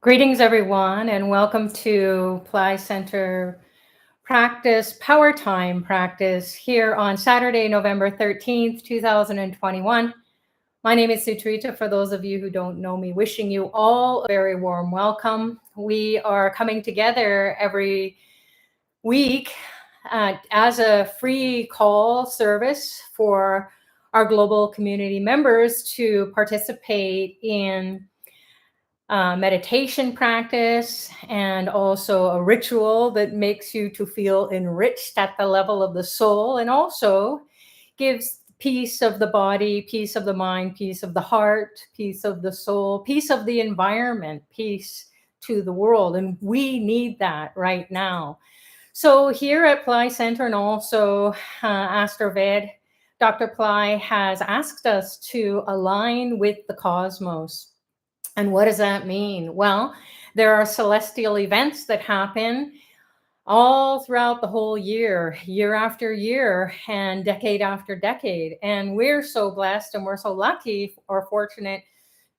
Greetings, everyone, and welcome to Pillai Center Practice, Powertime Practice here on Saturday, November 13th, 2021. My name is Sucharita. For those of you who don't know me, wishing you all a very warm welcome. We are coming together every week as a free call service for our global community members to participate in meditation practice and also a ritual that makes you to feel enriched at the level of the soul and also gives peace of the body, peace of the mind, peace of the heart, peace of the soul, peace of the environment, peace to the world. And we need that right now. So here at Pillai Center and also Astroved, Dr. Pillai has asked us to align with the cosmos. And what does that mean? Well, there are celestial events that happen all throughout the whole year, year after year, and decade after decade. And we're so blessed and we're so lucky or fortunate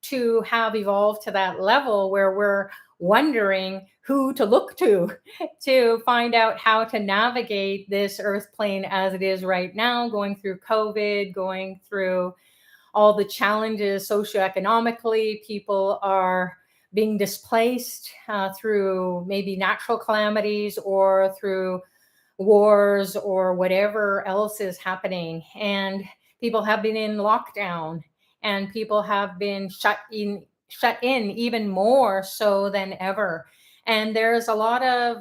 to have evolved to that level where we're wondering who to look to find out how to navigate this earth plane as it is right now, going through COVID, going through all the challenges socioeconomically. People are being displaced through maybe natural calamities or through wars or whatever else is happening. And people have been in lockdown and people have been shut in even more so than ever. And there's a lot of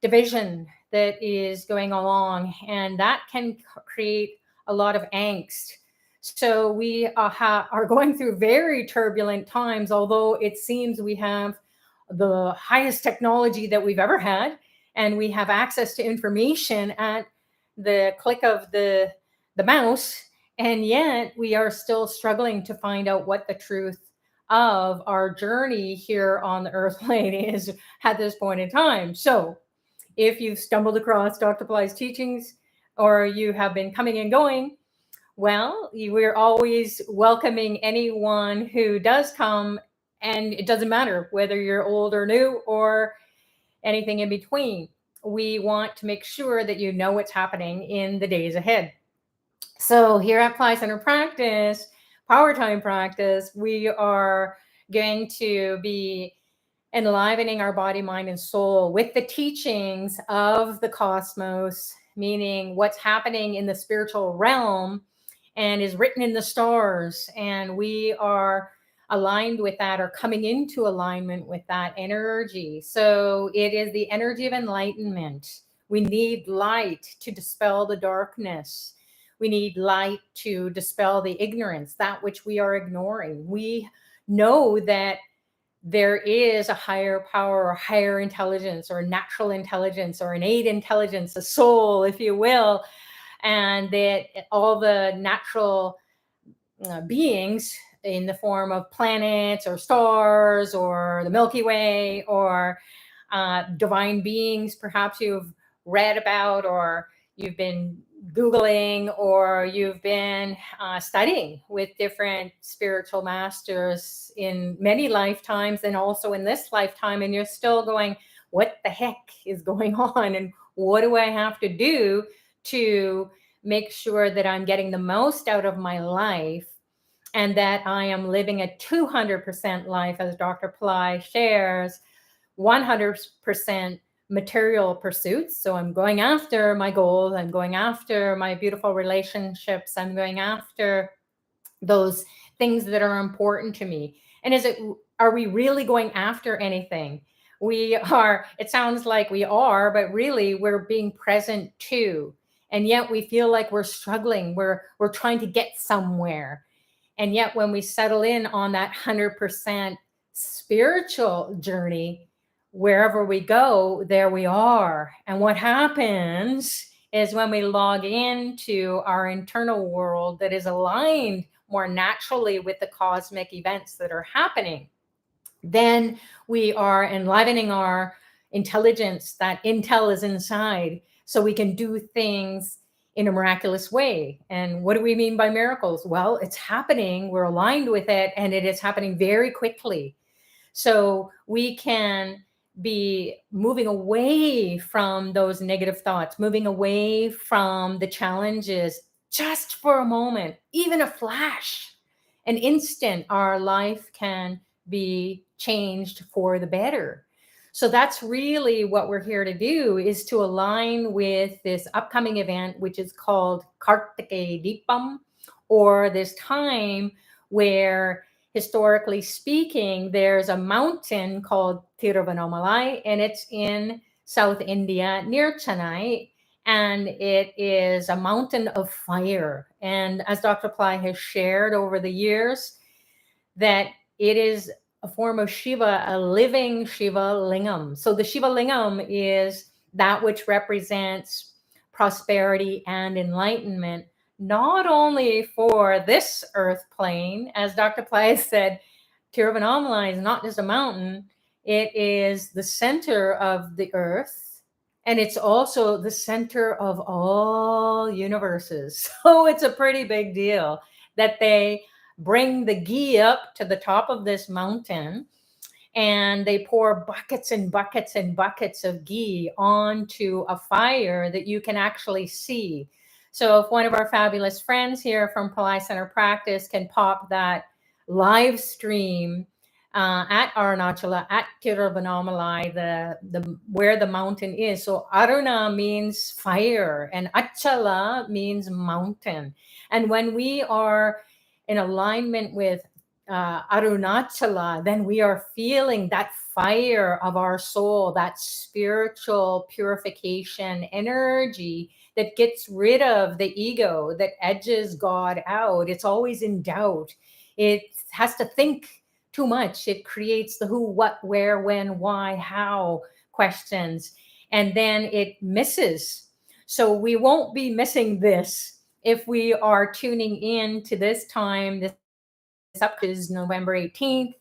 division that is going along, and that can create a lot of angst. So we are going through very turbulent times, although it seems we have the highest technology that we've ever had, and we have access to information at the click of the mouse, and yet we are still struggling to find out what the truth of our journey here on the earth plane is at this point in time. So if you've stumbled across Dr. Pillai's teachings or you have been coming and going, well, we're always welcoming anyone who does come, and it doesn't matter whether you're old or new or anything in between. We want to make sure that you know what's happening in the days ahead. So here at Pillai Center Practice, Power Time Practice, we are going to be enlivening our body, mind, and soul with the teachings of the cosmos, meaning what's happening in the spiritual realm and is written in the stars. And we are aligned with that or coming into alignment with that energy. So it is the energy of enlightenment. We need light to dispel the darkness. We need light to dispel the ignorance, that which we are ignoring. We know that there is a higher power or higher intelligence or natural intelligence or innate intelligence, a soul, if you will, and that all the natural beings in the form of planets or stars or the Milky Way or divine beings, perhaps you've read about or you've been Googling or you've been studying with different spiritual masters in many lifetimes and also in this lifetime, and you're still going, what the heck is going on? And what do I have to do to make sure that I'm getting the most out of my life and that I am living a 200% life, as Dr. Pillai shares, 100% material pursuits. So I'm going after my goals, I'm going after my beautiful relationships, I'm going after those things that are important to me. And are we really going after anything? We are, it sounds like we are, but really we're being present too. And yet we feel like we're struggling, we're trying to get somewhere. And yet when we settle in on that 100% spiritual journey, wherever we go, there we are. And what happens is when we log into our internal world that is aligned more naturally with the cosmic events that are happening, then we are enlivening our intelligence. That intel is inside, so we can do things in a miraculous way. And what do we mean by miracles? Well, it's happening, we're aligned with it, and it is happening very quickly. So we can be moving away from those negative thoughts, moving away from the challenges just for a moment, even a flash, an instant, our life can be changed for the better. So that's really what we're here to do, is to align with this upcoming event, which is called Karthigai Deepam, or this time where, historically speaking, there's a mountain called Tiruvannamalai, and it's in South India near Chennai. And it is a mountain of fire. And as Dr. Pillai has shared over the years, that it is a form of Shiva, a living Shiva lingam. So the Shiva lingam is that which represents prosperity and enlightenment, not only for this earth plane, as Dr. Pillai said, Tiruvannamalai is not just a mountain, it is the center of the earth, and it's also the center of all universes. So it's a pretty big deal that they bring the ghee up to the top of this mountain, and they pour buckets and buckets and buckets of ghee onto a fire that you can actually see. So if one of our fabulous friends here from Pillai Center Practice can pop that live stream at Arunachala, at Tiruvannamalai, the where the mountain is. So Aruna means fire, and Achala means mountain. And when we are in alignment with Arunachala, then we are feeling that fire of our soul, that spiritual purification energy that gets rid of the ego, that edges God out. It's always in doubt. It has to think too much. It creates the who, what, where, when, why, how questions, and then it misses. So we won't be missing this if we are tuning in to this time, this up is November 18th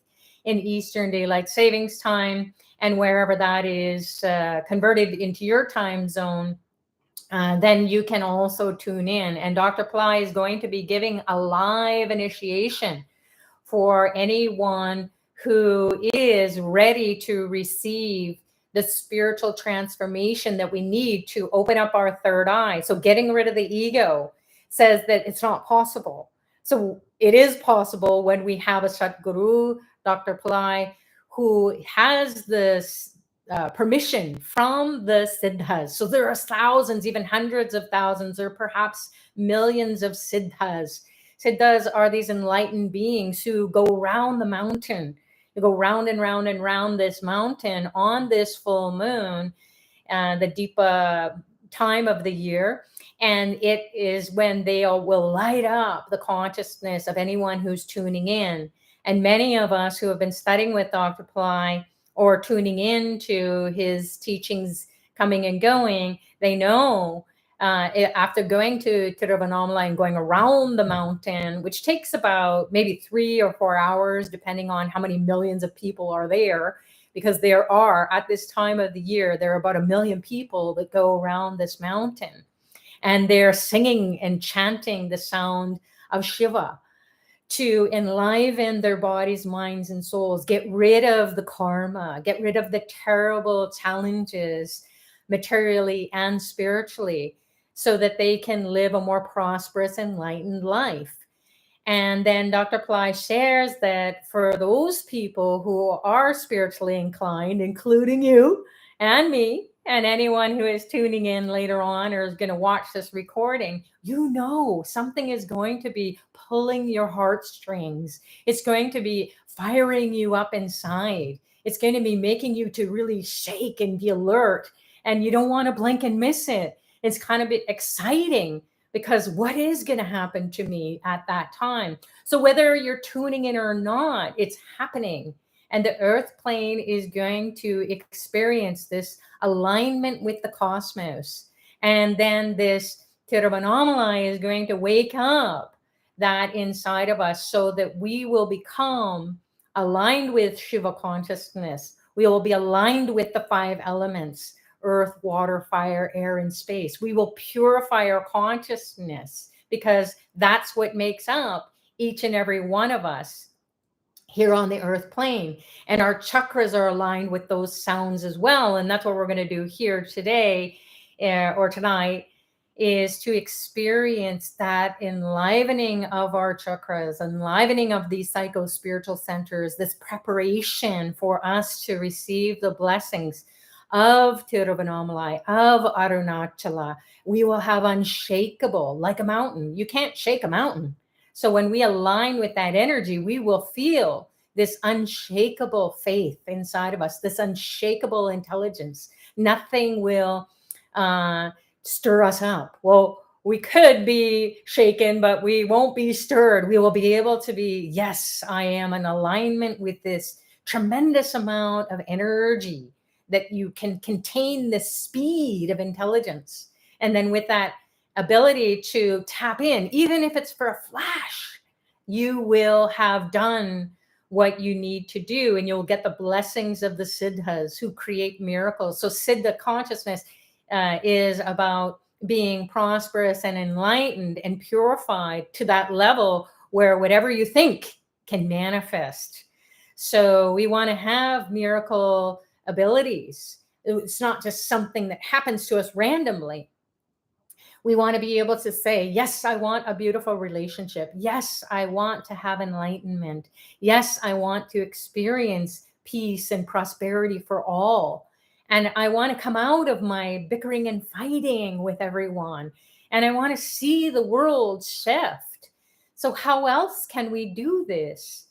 in Eastern Daylight Savings Time, and wherever that is converted into your time zone, then you can also tune in. And Dr. Pillai is going to be giving a live initiation for anyone who is ready to receive the spiritual transformation that we need to open up our third eye. So getting rid of the ego says that it's not possible. So it is possible when we have a Satguru, Dr. Pillai, who has this permission from the siddhas. So there are thousands, even hundreds of thousands, or perhaps millions of siddhas. Siddhas are these enlightened beings who go around the mountain. They go round and round and round this mountain on this full moon, the Deepa time of the year. And it is when they will light up the consciousness of anyone who's tuning in. And many of us who have been studying with Dr. Pillai or tuning in to his teachings coming and going, they know after going to Tiruvannamalai and going around the mountain, which takes about maybe 3 or 4 hours, depending on how many millions of people are there, because there are, at this time of the year, there are about 1 million people that go around this mountain. And they're singing and chanting the sound of Shiva to enliven their bodies, minds, and souls, get rid of the karma, get rid of the terrible challenges materially and spiritually, so that they can live a more prosperous, enlightened life. And then Dr. Pillai shares that for those people who are spiritually inclined, including you and me, and anyone who is tuning in later on or is going to watch this recording, you know something is going to be pulling your heartstrings. It's going to be firing you up inside. It's going to be making you to really shake and be alert, and you don't want to blink and miss it. It's kind of exciting, because what is going to happen to me at that time? So whether you're tuning in or not, it's happening. And the earth plane is going to experience this alignment with the cosmos. And then this Tiruvannamalai is going to wake up that inside of us, so that we will become aligned with Shiva consciousness. We will be aligned with the 5 elements: earth, water, fire, air, and space. We will purify our consciousness, because that's what makes up each and every one of us. here on the earth plane. And our chakras are aligned with those sounds as well. And that's what we're going to do here today, or tonight, is to experience that enlivening of our chakras, enlivening of these psycho spiritual centers, this preparation for us to receive the blessings of Tiruvannamalai, of Arunachala. We will have unshakable, like a mountain. You can't shake a mountain. So when we align with that energy, we will feel this unshakable faith inside of us, this unshakable intelligence. Nothing will stir us up. Well, we could be shaken, but we won't be stirred. We will be able to be, yes, I am in alignment with this tremendous amount of energy that you can contain the speed of intelligence. And then with that ability to tap in, even if it's for a flash, you will have done what you need to do, and you'll get the blessings of the siddhas who create miracles. So siddha consciousness is about being prosperous and enlightened and purified to that level where whatever you think can manifest. So we want to have miracle abilities. It's not just something that happens to us randomly. We want to be able to say, yes, I want a beautiful relationship. Yes, I want to have enlightenment. Yes, I want to experience peace and prosperity for all. And I want to come out of my bickering and fighting with everyone. And I want to see the world shift. So how else can we do this?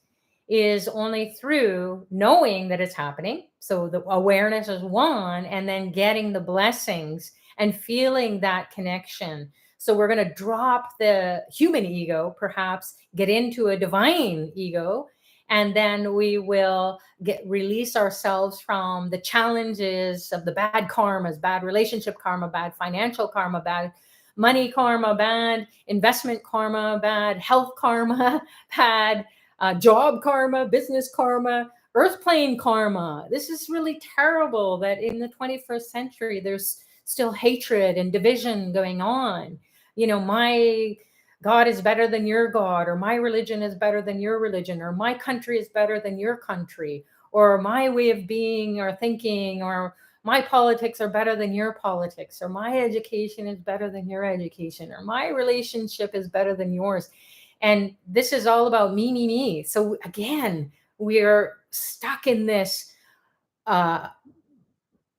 Is only through knowing that it's happening. So the awareness is one, and then getting the blessings and feeling that connection. So we're going to drop the human ego, perhaps get into a divine ego, and then we will release ourselves from the challenges of the bad karmas, bad relationship karma, bad financial karma, bad money karma, bad investment karma, bad health karma, bad job karma, business karma, earth plane karma. This is really terrible that in the 21st century, there's still hatred and division going on. You know, my God is better than your God, or my religion is better than your religion, or my country is better than your country, or my way of being or thinking, or my politics are better than your politics, or my education is better than your education, or my relationship is better than yours. And this is all about me, me, me. So again, we're stuck in this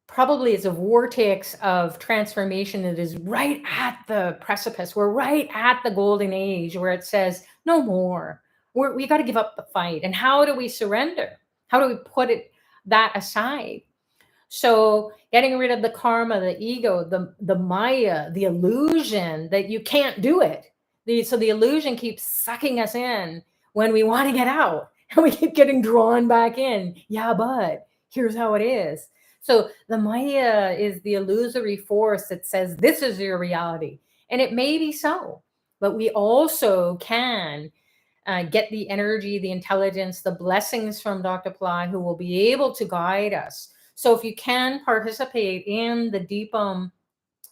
probably it's a vortex of transformation that is right at the precipice. We're right at the golden age where it says, no more. We got to give up the fight. And how do we surrender? How do we put that aside? So getting rid of the karma, the ego, the maya, the illusion that you can't do it. So the illusion keeps sucking us in when we want to get out. And we keep getting drawn back in. Yeah, but here's how it is. So the maya is the illusory force that says this is your reality. And it may be so, but we also can get the energy, the intelligence, the blessings from Dr. Pillai, who will be able to guide us. So if you can participate in the Deepam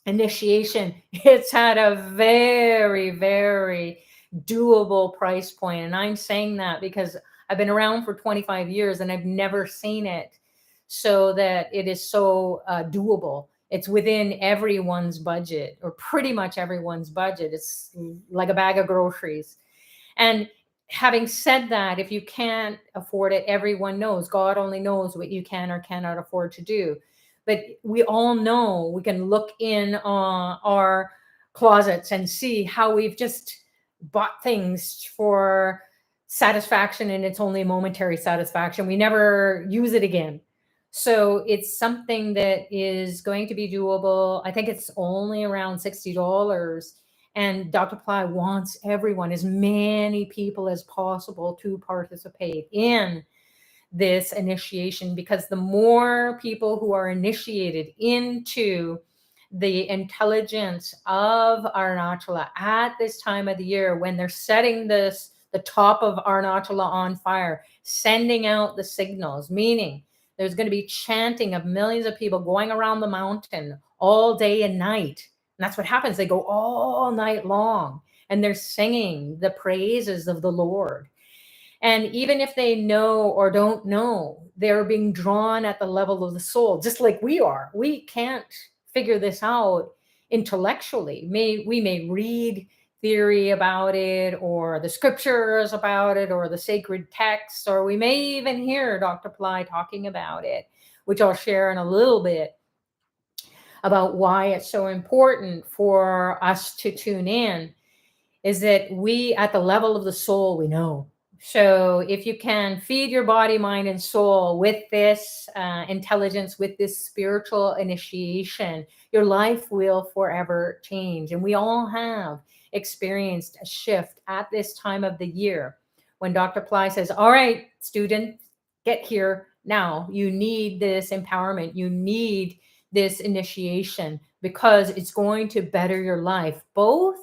initiation, it's at a very, very doable price point. And I'm saying that because I've been around for 25 years and I've never seen it so that it is so doable. It's within everyone's budget, or pretty much everyone's budget. It's like a bag of groceries. And having said that, if you can't afford it, everyone knows God only knows what you can or cannot afford to do. But we all know, we can look in our closets and see how we've just bought things for satisfaction, and it's only momentary satisfaction. We never use it again. So it's something that is going to be doable. I think it's only around $60. And Dr. Pillai wants everyone, as many people as possible, to participate in this initiation, because the more people who are initiated into the intelligence of Arunachala at this time of the year, when they're setting the top of Arunachala on fire, sending out the signals, meaning there's going to be chanting of millions of people going around the mountain all day and night. And that's what happens. They go all night long and they're singing the praises of the Lord. And even if they know or don't know, they're being drawn at the level of the soul, just like we are. We can't figure this out intellectually. We may read theory about it, or the scriptures about it, or the sacred texts, or we may even hear Dr. Pillai talking about it, which I'll share in a little bit about why it's so important for us to tune in, is that we, at the level of the soul, we know. So if you can feed your body, mind, and soul with this intelligence, with this spiritual initiation, your life will forever change. And we all have experienced a shift at this time of the year when Dr. Pillai says, all right, student, get here now. You need this empowerment. You need this initiation, because it's going to better your life, both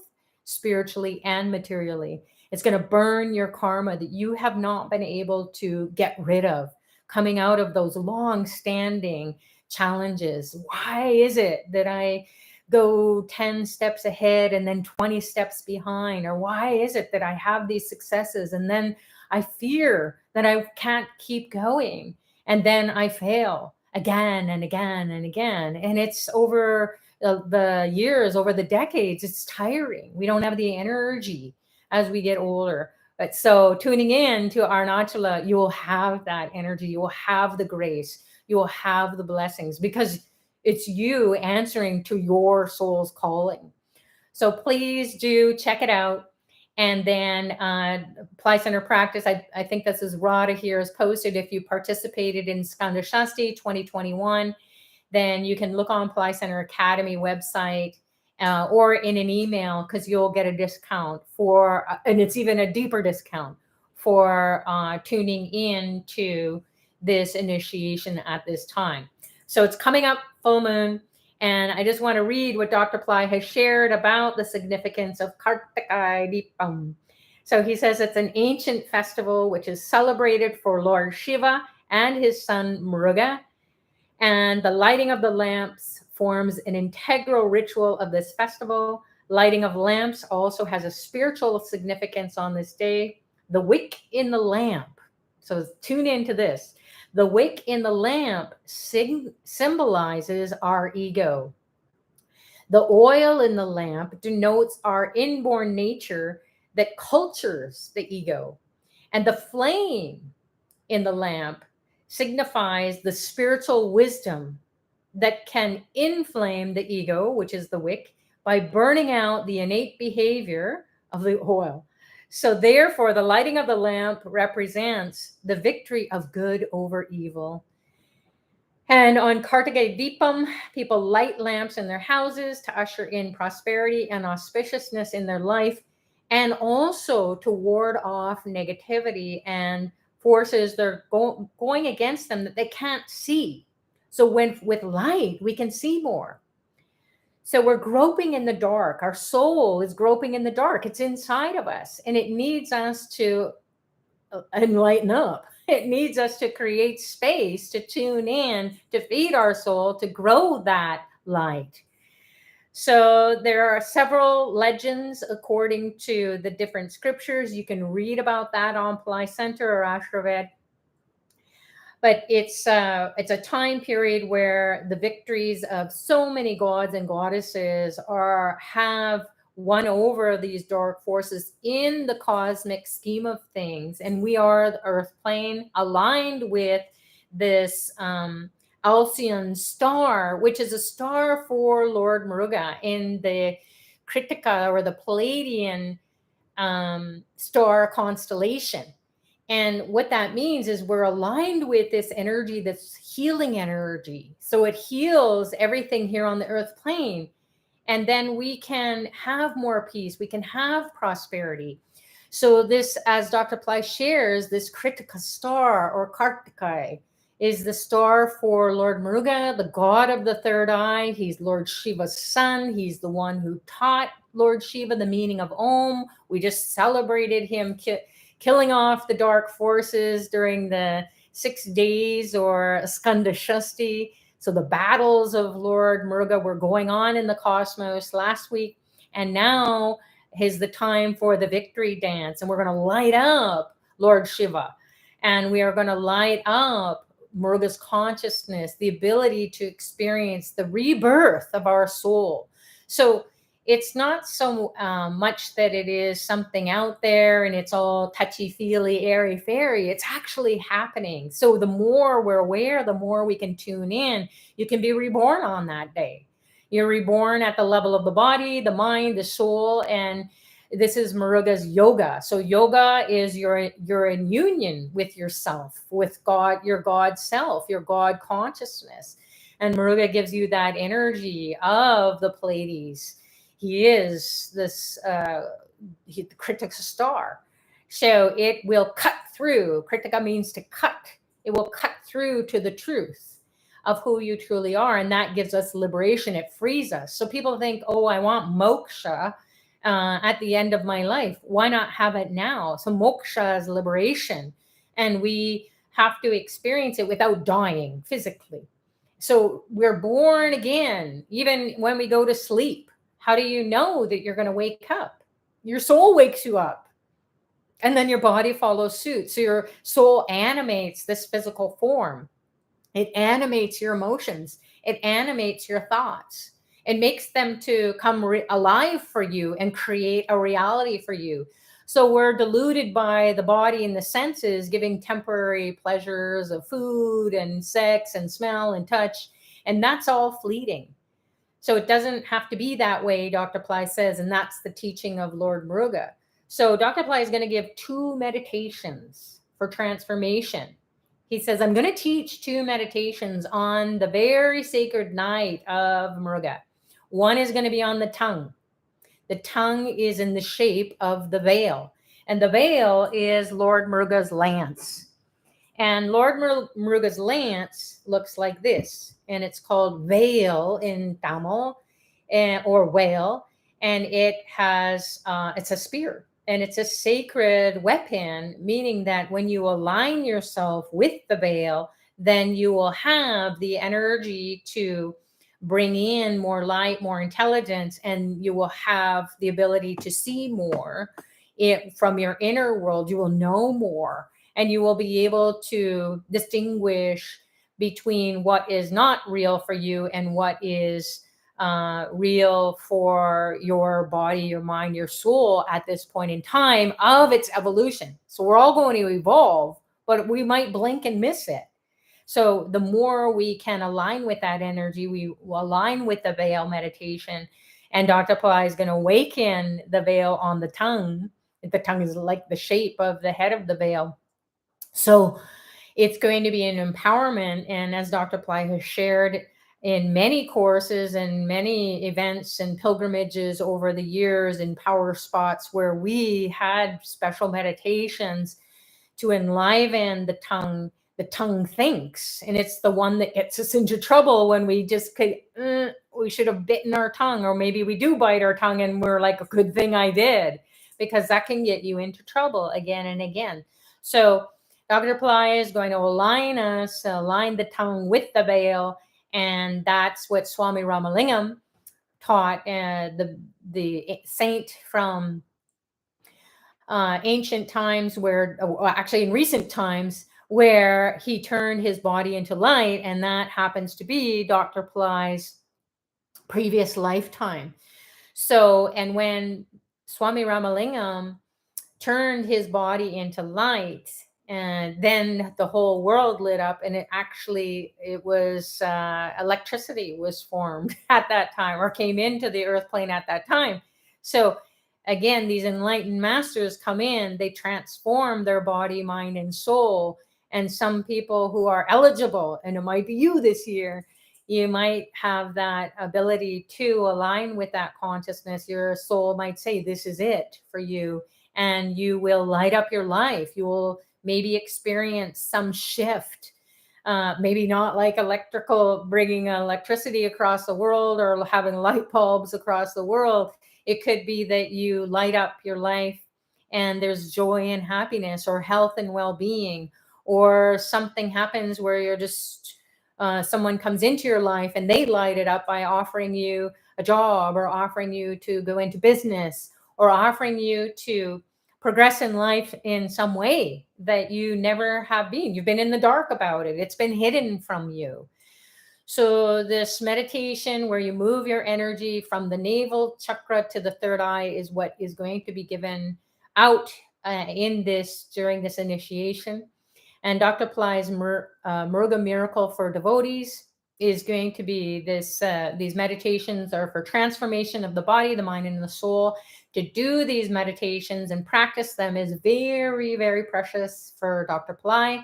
spiritually and materially. It's going to burn your karma that you have not been able to get rid of, coming out of those long standing challenges. Why is it that I go 10 steps ahead and then 20 steps behind? Or why is it that I have these successes and then I fear that I can't keep going, and then I fail again and again and again? And it's over the years, over the decades, it's tiring. We don't have the energy as we get older. But so tuning in to Arunachala, you will have that energy, you will have the grace, you will have the blessings, because it's you answering to your soul's calling. So please do check it out. And then Pillai Center Practice, I think this is Radha here, is posted. If you participated in Skanda Shasti 2021, then you can look on Pillai Center Academy website or in an email, because you'll get a discount for, and it's even a deeper discount for tuning in to this initiation at this time. So it's coming up, full moon. And I just want to read what Dr. Pillai has shared about the significance of Kartighai Deepam. So he says it's an ancient festival which is celebrated for Lord Shiva and his son Muruga. And the lighting of the lamps forms an integral ritual of this festival. Lighting of lamps also has a spiritual significance on this day. The wick in the lamp. So tune into this. The wick in the lamp symbolizes our ego. The oil in the lamp denotes our inborn nature that cultures the ego. And the flame in the lamp signifies the spiritual wisdom that can inflame the ego, which is the wick, by burning out the innate behavior of the oil. So therefore, the lighting of the lamp represents the victory of good over evil. And on Karthigai Deepam, people light lamps in their houses to usher in prosperity and auspiciousness in their life, and also to ward off negativity and forces that are going against them that they can't see. So when with light, we can see more. So we're groping in the dark. Our soul is groping in the dark. It's inside of us, and it needs us to enlighten up. It needs us to create space to tune in, to feed our soul, to grow that light. So there are several legends according to the different scriptures. You can read about that on Pillai Center or Ashraved. But it's a time period where the victories of so many gods and goddesses have won over these dark forces in the cosmic scheme of things. And we are the earth plane aligned with this Alcyon star, which is a star for Lord Muruga in the Kritika, or the Palladian star constellation. And what that means is we're aligned with this energy, that's healing energy. So it heals everything here on the earth plane. And then we can have more peace. We can have prosperity. So this, as Dr. Pillai shares, this Kritika star, or Kartighai, is the star for Lord Muruga, the god of the third eye. He's Lord Shiva's son. He's the one who taught Lord Shiva the meaning of Om. We just celebrated him killing off the dark forces during the 6 days, or Skanda Shasti. So the battles of Lord Muruga were going on in the cosmos last week. And now is the time for the victory dance. And we're going to light up Lord Shiva. And we are going to light up Muruga's consciousness, the ability to experience the rebirth of our soul. So it's not so much that it is something out there and it's all touchy-feely, airy-fairy. It's actually happening. So the more we're aware, the more we can tune in. You can be reborn on that day. You're reborn at the level of the body, the mind, the soul, and this is Muruga's yoga. So yoga is you're in union with yourself, with God, your God self, your God consciousness. And Muruga gives you that energy of the Pleiades. He is this the Kritika star. So it will cut through. Kritika means to cut. It will cut through to the truth of who you truly are. And that gives us liberation. It frees us. So people think, oh, I want moksha at the end of my life. Why not have it now? So moksha is liberation. And we have to experience it without dying physically. So we're born again, even when we go to sleep. How do you know that you're going to wake up? Your soul wakes you up. And then your body follows suit. So your soul animates this physical form. It animates your emotions. It animates your thoughts. It makes them to come alive for you and create a reality for you. So we're deluded by the body and the senses, giving temporary pleasures of food and sex and smell and touch. And that's all fleeting. So it doesn't have to be that way, Dr. Pillai says, and that's the teaching of Lord Muruga. So Dr. Pillai is going to give 2 meditations for transformation. He says, I'm going to teach 2 meditations on the very sacred night of Muruga. One is going to be on the tongue. The tongue is in the shape of the veil. And the veil is Lord Muruga's lance. And Lord Muruga's lance looks like this. And it's called veil in Tamil, or whale. And it has, it's a spear. And it's a sacred weapon, meaning that when you align yourself with the veil, then you will have the energy to bring in more light, more intelligence, and you will have the ability to see more from your inner world. You will know more, and you will be able to distinguish between what is not real for you and what is real for your body, your mind, your soul at this point in time of its evolution. So we're all going to evolve, but we might blink and miss it. So the more we can align with that energy, we will align with the veil meditation. And Dr. Pillai is going to awaken the veil on the tongue. The tongue is like the shape of the head of the veil. So it's going to be an empowerment. And as Dr. Pillai has shared in many courses and many events and pilgrimages over the years in power spots where we had special meditations to enliven the tongue thinks. And it's the one that gets us into trouble when we just could, we should have bitten our tongue, or maybe we do bite our tongue and we're like, a good thing I did, because that can get you into trouble again and again. So Dr. Pillai is going to align the tongue with the veil. And that's what Swami Ramalingam taught, the saint from ancient times, where actually in recent times, where he turned his body into light. And that happens to be Dr. Pillai's previous lifetime. So, and when Swami Ramalingam turned his body into light, and then the whole world lit up, and it was electricity was formed at that time, or came into the earth plane at that time. So again, these enlightened masters come in, they transform their body, mind, and soul. And some people who are eligible, and it might be you this year, you might have that ability to align with that consciousness. Your soul might say, this is it for you. And you will light up your life. You will maybe experience some shift. Maybe not like bringing electricity across the world, or having light bulbs across the world. It could be that you light up your life and there's joy and happiness, or health and well-being, or something happens where you're just, someone comes into your life and they light it up by offering you a job, or offering you to go into business, or offering you to progress in life in some way that you never have been. You've been in the dark about it, it's been hidden from you. So, this meditation where you move your energy from the navel chakra to the third eye is what is going to be given out in this during this initiation. And Dr. Pillai's Muruga Miracle for Devotees is going to be this. These meditations are for transformation of the body, the mind, and the soul. To do these meditations and practice them is very, very precious for Dr. Pillai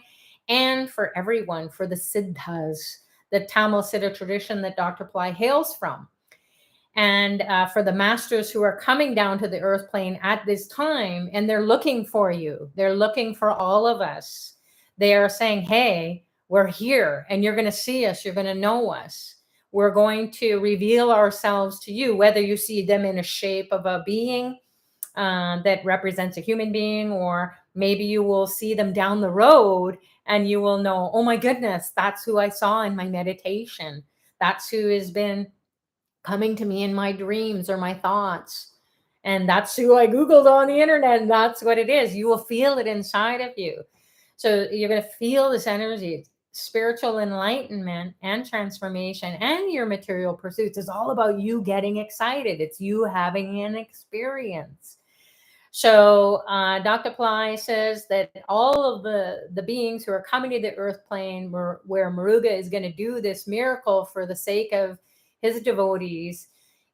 and for everyone, for the Siddhas, the Tamil Siddha tradition that Dr. Pillai hails from. And for the masters who are coming down to the earth plane at this time, and they're looking for you, they're looking for all of us. They are saying, hey, we're here and you're going to see us, you're going to know us. We're going to reveal ourselves to you, whether you see them in a shape of a being that represents a human being, or maybe you will see them down the road and you will know, oh my goodness, that's who I saw in my meditation. That's who has been coming to me in my dreams or my thoughts. And that's who I Googled on the internet. And that's what it is. You will feel it inside of you. So you're going to feel this energy. Spiritual enlightenment and transformation and your material pursuits is all about you getting excited. It's you having an experience. So Dr. Pillai says that all of the beings who are coming to the earth plane where Muruga is going to do this miracle for the sake of his devotees,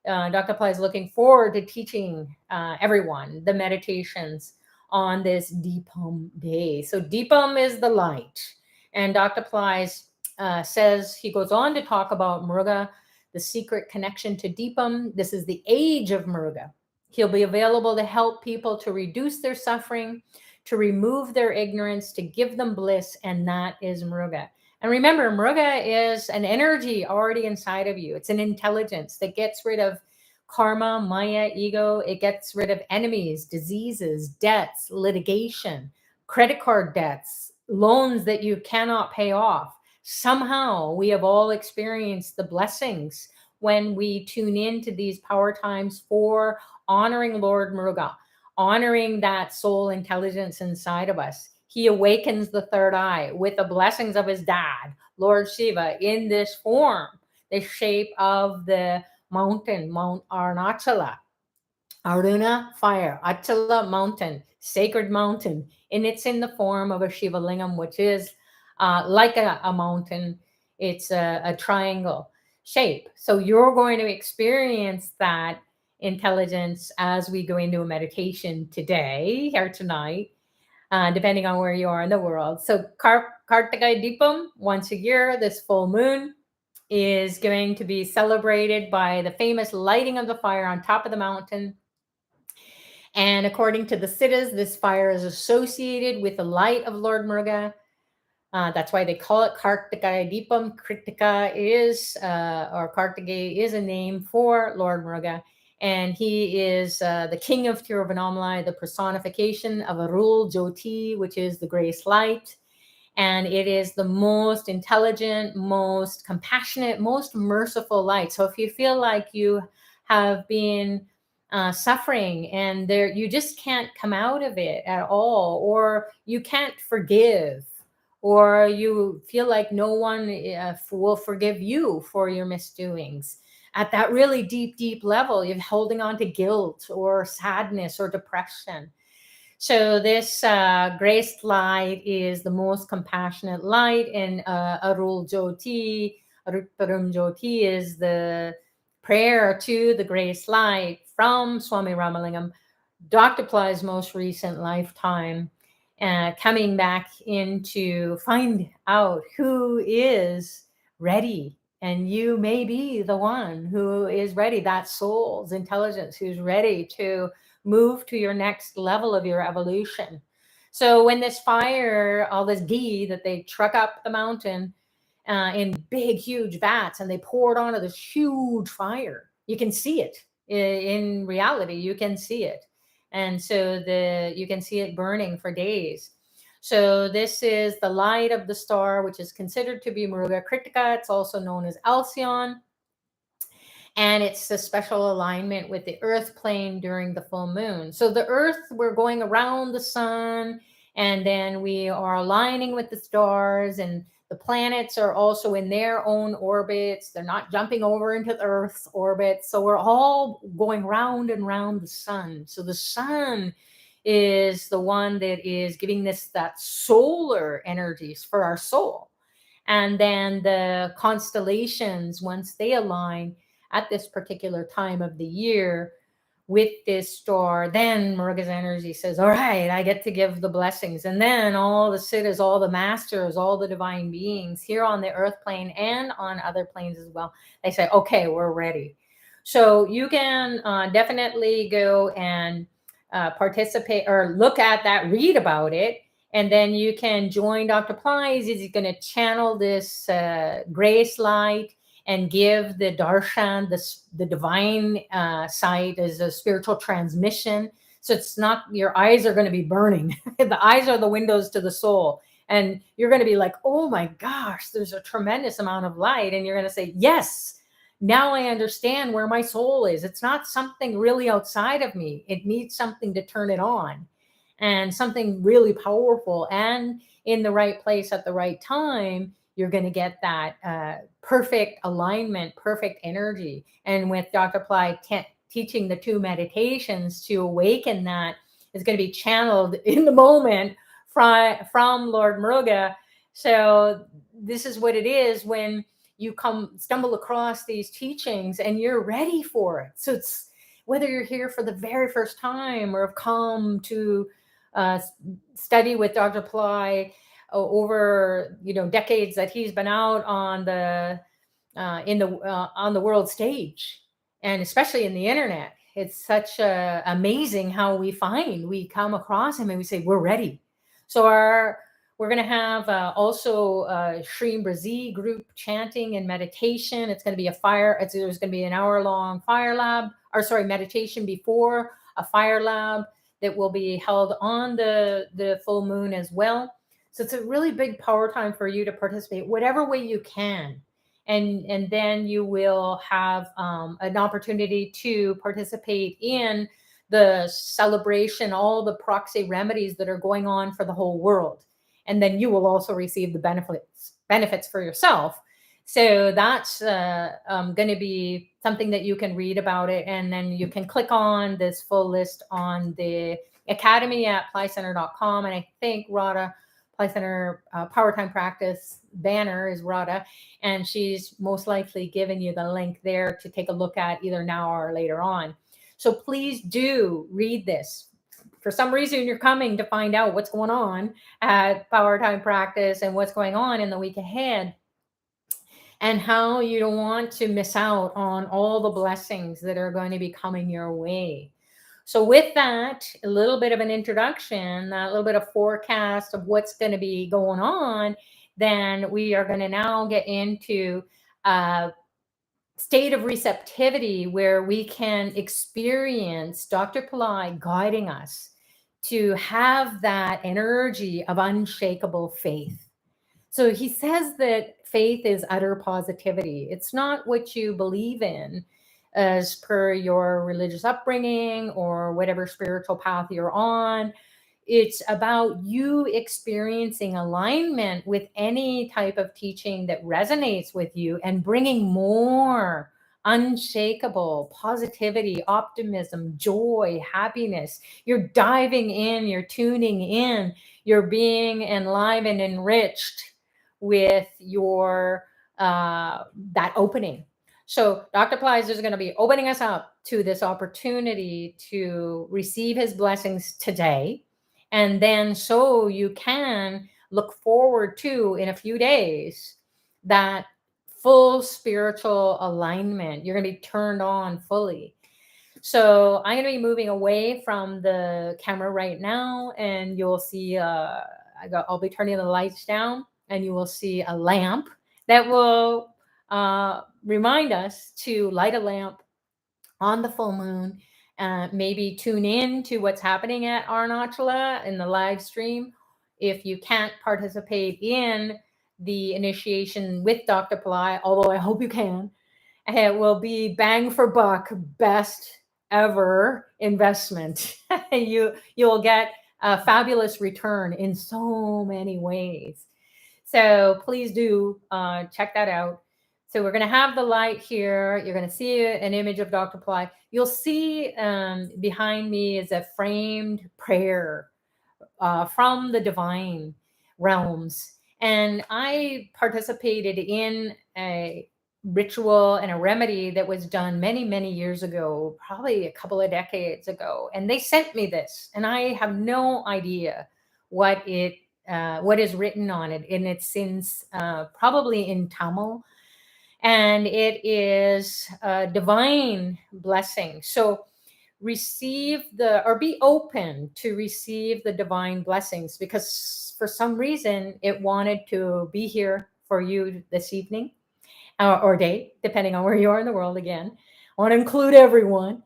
Dr. Pillai is looking forward to teaching everyone the meditations on this Deepam day. So Deepam is the light. And Dr. Pillai says, he goes on to talk about Muruga, the secret connection to Deepam. This is the age of Muruga. He'll be available to help people to reduce their suffering, to remove their ignorance, to give them bliss, and that is Muruga. And remember, Muruga is an energy already inside of you. It's an intelligence that gets rid of karma, maya, ego. It gets rid of enemies, diseases, debts, litigation, credit card debts, loans that you cannot pay off. Somehow we have all experienced the blessings when we tune into these power times for honoring Lord Muruga, honoring that soul intelligence inside of us. He awakens the third eye with the blessings of his dad, Lord Shiva, in this form, the shape of the mountain, Mount Arunachala. Aruna, fire, Achala, mountain, sacred mountain. And it's in the form of a Shiva lingam, which is like a mountain. It's a triangle shape. So you're going to experience that intelligence as we go into a meditation today or tonight, depending on where you are in the world. So Karthigai Deepam, once a year, this full moon is going to be celebrated by the famous lighting of the fire on top of the mountain. And according to the Siddhas, this fire is associated with the light of Lord Muruga. That's why they call it Karthigai Deepam. Kritika is, or Karthigai is a name for Lord Muruga. And he is the king of Tiruvannamalai, the personification of Arul Jyoti, which is the grace light. And it is the most intelligent, most compassionate, most merciful light. So if you feel like you have been suffering and there you just can't come out of it at all, or you can't forgive, or you feel like no one will forgive you for your misdoings, at that really deep level, you're holding on to guilt or sadness or depression. So this grace light is the most compassionate light, and Arul Jyoti, Aruttaram Jyoti is the prayer to the grace light from Swami Ramalingam, Dr. Pillai's most recent lifetime, coming back in to find out who is ready. And you may be the one who is ready, that soul's intelligence who's ready to move to your next level of your evolution. So when this fire, all this ghee that they truck up the mountain in big, huge vats, and they pour it onto this huge fire, you can see it. In reality, you can see it. And so you can see it burning for days. So this is the light of the star, which is considered to be Muruga Kritika. It's also known as Alcyon. And it's the special alignment with the earth plane during the full moon. So the earth, we're going around the sun, and then we are aligning with the stars, and the planets are also in their own orbits. They're not jumping over into the earth's orbit. So we're all going round and round the sun. So the sun is the one that is giving this that solar energies for our soul. And then the constellations, once they align at this particular time of the year with this star, then Muruga's energy says, all right, I get to give the blessings. And then all the siddhas, all the masters, all the divine beings here on the earth plane and on other planes as well, they say, okay, we're ready. So you can definitely go and participate or look at that, read about it. And then you can join Dr. Plies. He's going to channel this grace light and give the darshan, the divine side, as a spiritual transmission. So it's not, your eyes are going to be burning. The eyes are the windows to the soul. And you're going to be like, oh my gosh, there's a tremendous amount of light. And you're going to say, yes, now I understand where my soul is. It's not something really outside of me. It needs something to turn it on, and something really powerful, and in the right place at the right time, you're going to get that perfect alignment, perfect energy. And with Dr. Ply teaching the 2 meditations to awaken that, is going to be channeled in the moment from Lord Muruga. So this is what it is when you stumble across these teachings and you're ready for it. So it's whether you're here for the very first time or have come to study with Dr. Ply over decades that he's been out on the on the world stage, and especially in the internet. It's such amazing how we come across him and we say we're ready. So we're going to have also Shri Brazi group chanting and meditation. It's going to be there's going to be an hour-long fire lab, or sorry, meditation before a fire lab that will be held on the full moon as well. So it's a really big power time for you to participate whatever way you can. And then you will have an opportunity to participate in the celebration, all the proxy remedies that are going on for the whole world. And then you will also receive the benefits for yourself. So that's going to be something that you can read about it. And then you can click on this full list on the academy at plycenter.com. And I think Radha, Ply Center Powertime Practice banner is Radha. And she's most likely given you the link there to take a look at either now or later on. So please do read this. For some reason, you're coming to find out what's going on at Powertime Practice and what's going on in the week ahead, and how you don't want to miss out on all the blessings that are going to be coming your way. So with that, a little bit of an introduction, a little bit of forecast of what's going to be going on, then we are going to now get into a state of receptivity where we can experience Dr. Pillai guiding us to have that energy of unshakable faith. So he says that faith is utter positivity. It's not what you believe in as per your religious upbringing or whatever spiritual path you're on. It's about you experiencing alignment with any type of teaching that resonates with you and bringing more unshakable positivity, optimism, joy, happiness. You're diving in, you're tuning in, you're being enlivened, enriched with your that opening. So Dr. Plies is going to be opening us up to this opportunity to receive his blessings today. And then so you can look forward to, in a few days, that full spiritual alignment. You're going to be turned on fully. So I'm going to be moving away from the camera right now, and you'll see I'll be turning the lights down, and you will see a lamp that will remind us to light a lamp on the full moon. Maybe tune in to what's happening at Arunachala in the live stream. If you can't participate in the initiation with Dr. Pillai, although I hope you can, it will be bang for buck, best ever investment. You'll get a fabulous return in so many ways. So please do check that out. So we're going to have the light here. You're going to see an image of Dr. Pillai. You'll see behind me is a framed prayer from the divine realms. And I participated in a ritual and a remedy that was done many, many years ago, probably a couple of decades ago. And they sent me this, and I have no idea what is written on it. And it's since probably in Tamil, and it is a divine blessing. So receive the, or be open to receive the divine blessings, because for some reason it wanted to be here for you this evening or day, depending on where you are in the world. Again, I want to include everyone,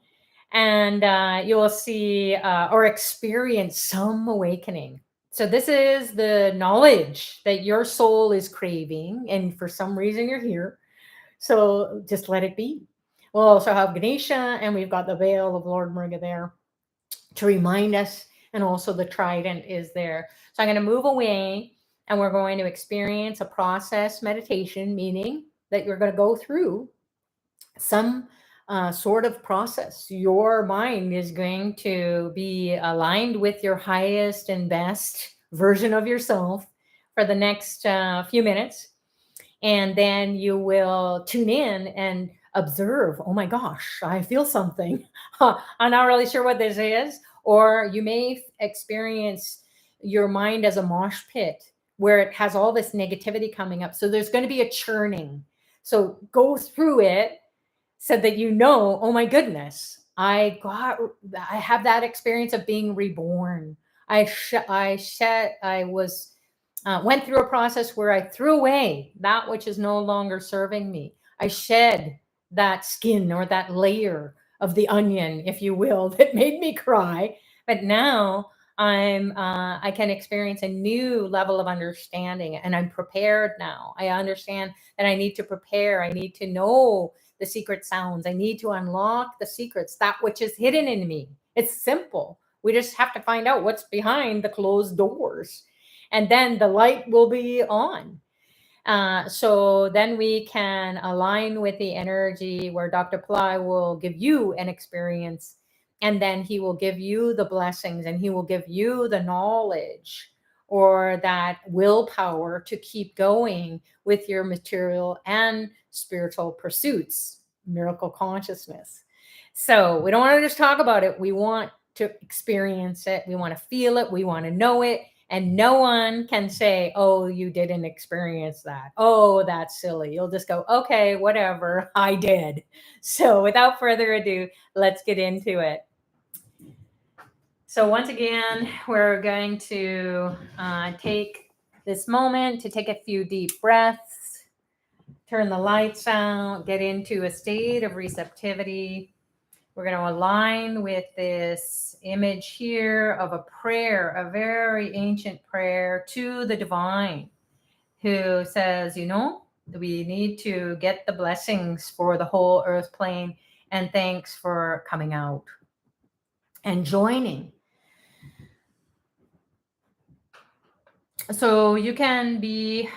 and you will see or experience some awakening. So this is the knowledge that your soul is craving, and for some reason you're here. So just let it be. We'll also have Ganesha, and we've got the veil of Lord Muruga there to remind us, and also the trident is there. So I'm going to move away, and we're going to experience a process meditation, meaning that you're going to go through some sort of process. Your mind is going to be aligned with your highest and best version of yourself for the next few minutes. And then you will tune in and observe, oh my gosh, I feel something. I'm not really sure what this is. Or you may experience your mind as a mosh pit where it has all this negativity coming up. So there's going to be a churning. So go through it so that you know, oh my goodness, I have that experience of being reborn. I went through a process where I threw away that which is no longer serving me. I shed that skin or that layer of the onion, if you will, that made me cry. But now I can experience a new level of understanding, and I'm prepared now. I understand that I need to prepare. I need to know the secret sounds. I need to unlock the secrets, that which is hidden in me. It's simple. We just have to find out what's behind the closed doors, and then the light will be on. So then we can align with the energy where Dr. Pillai will give you an experience, and then he will give you the blessings, and he will give you the knowledge or that willpower to keep going with your material and spiritual pursuits, miracle consciousness. So we don't want to just talk about it. We want to experience it. We want to feel it. We want to know it. And no one can say, oh, you didn't experience that. Oh, that's silly. You'll just go, okay, whatever, I did. So without further ado, let's get into it. So once again, we're going to take this moment to take a few deep breaths, turn the lights out, get into a state of receptivity. We're going to align with this image here of a prayer, a very ancient prayer to the divine, who says, you know, we need to get the blessings for the whole earth plane, and thanks for coming out and joining. So you can be,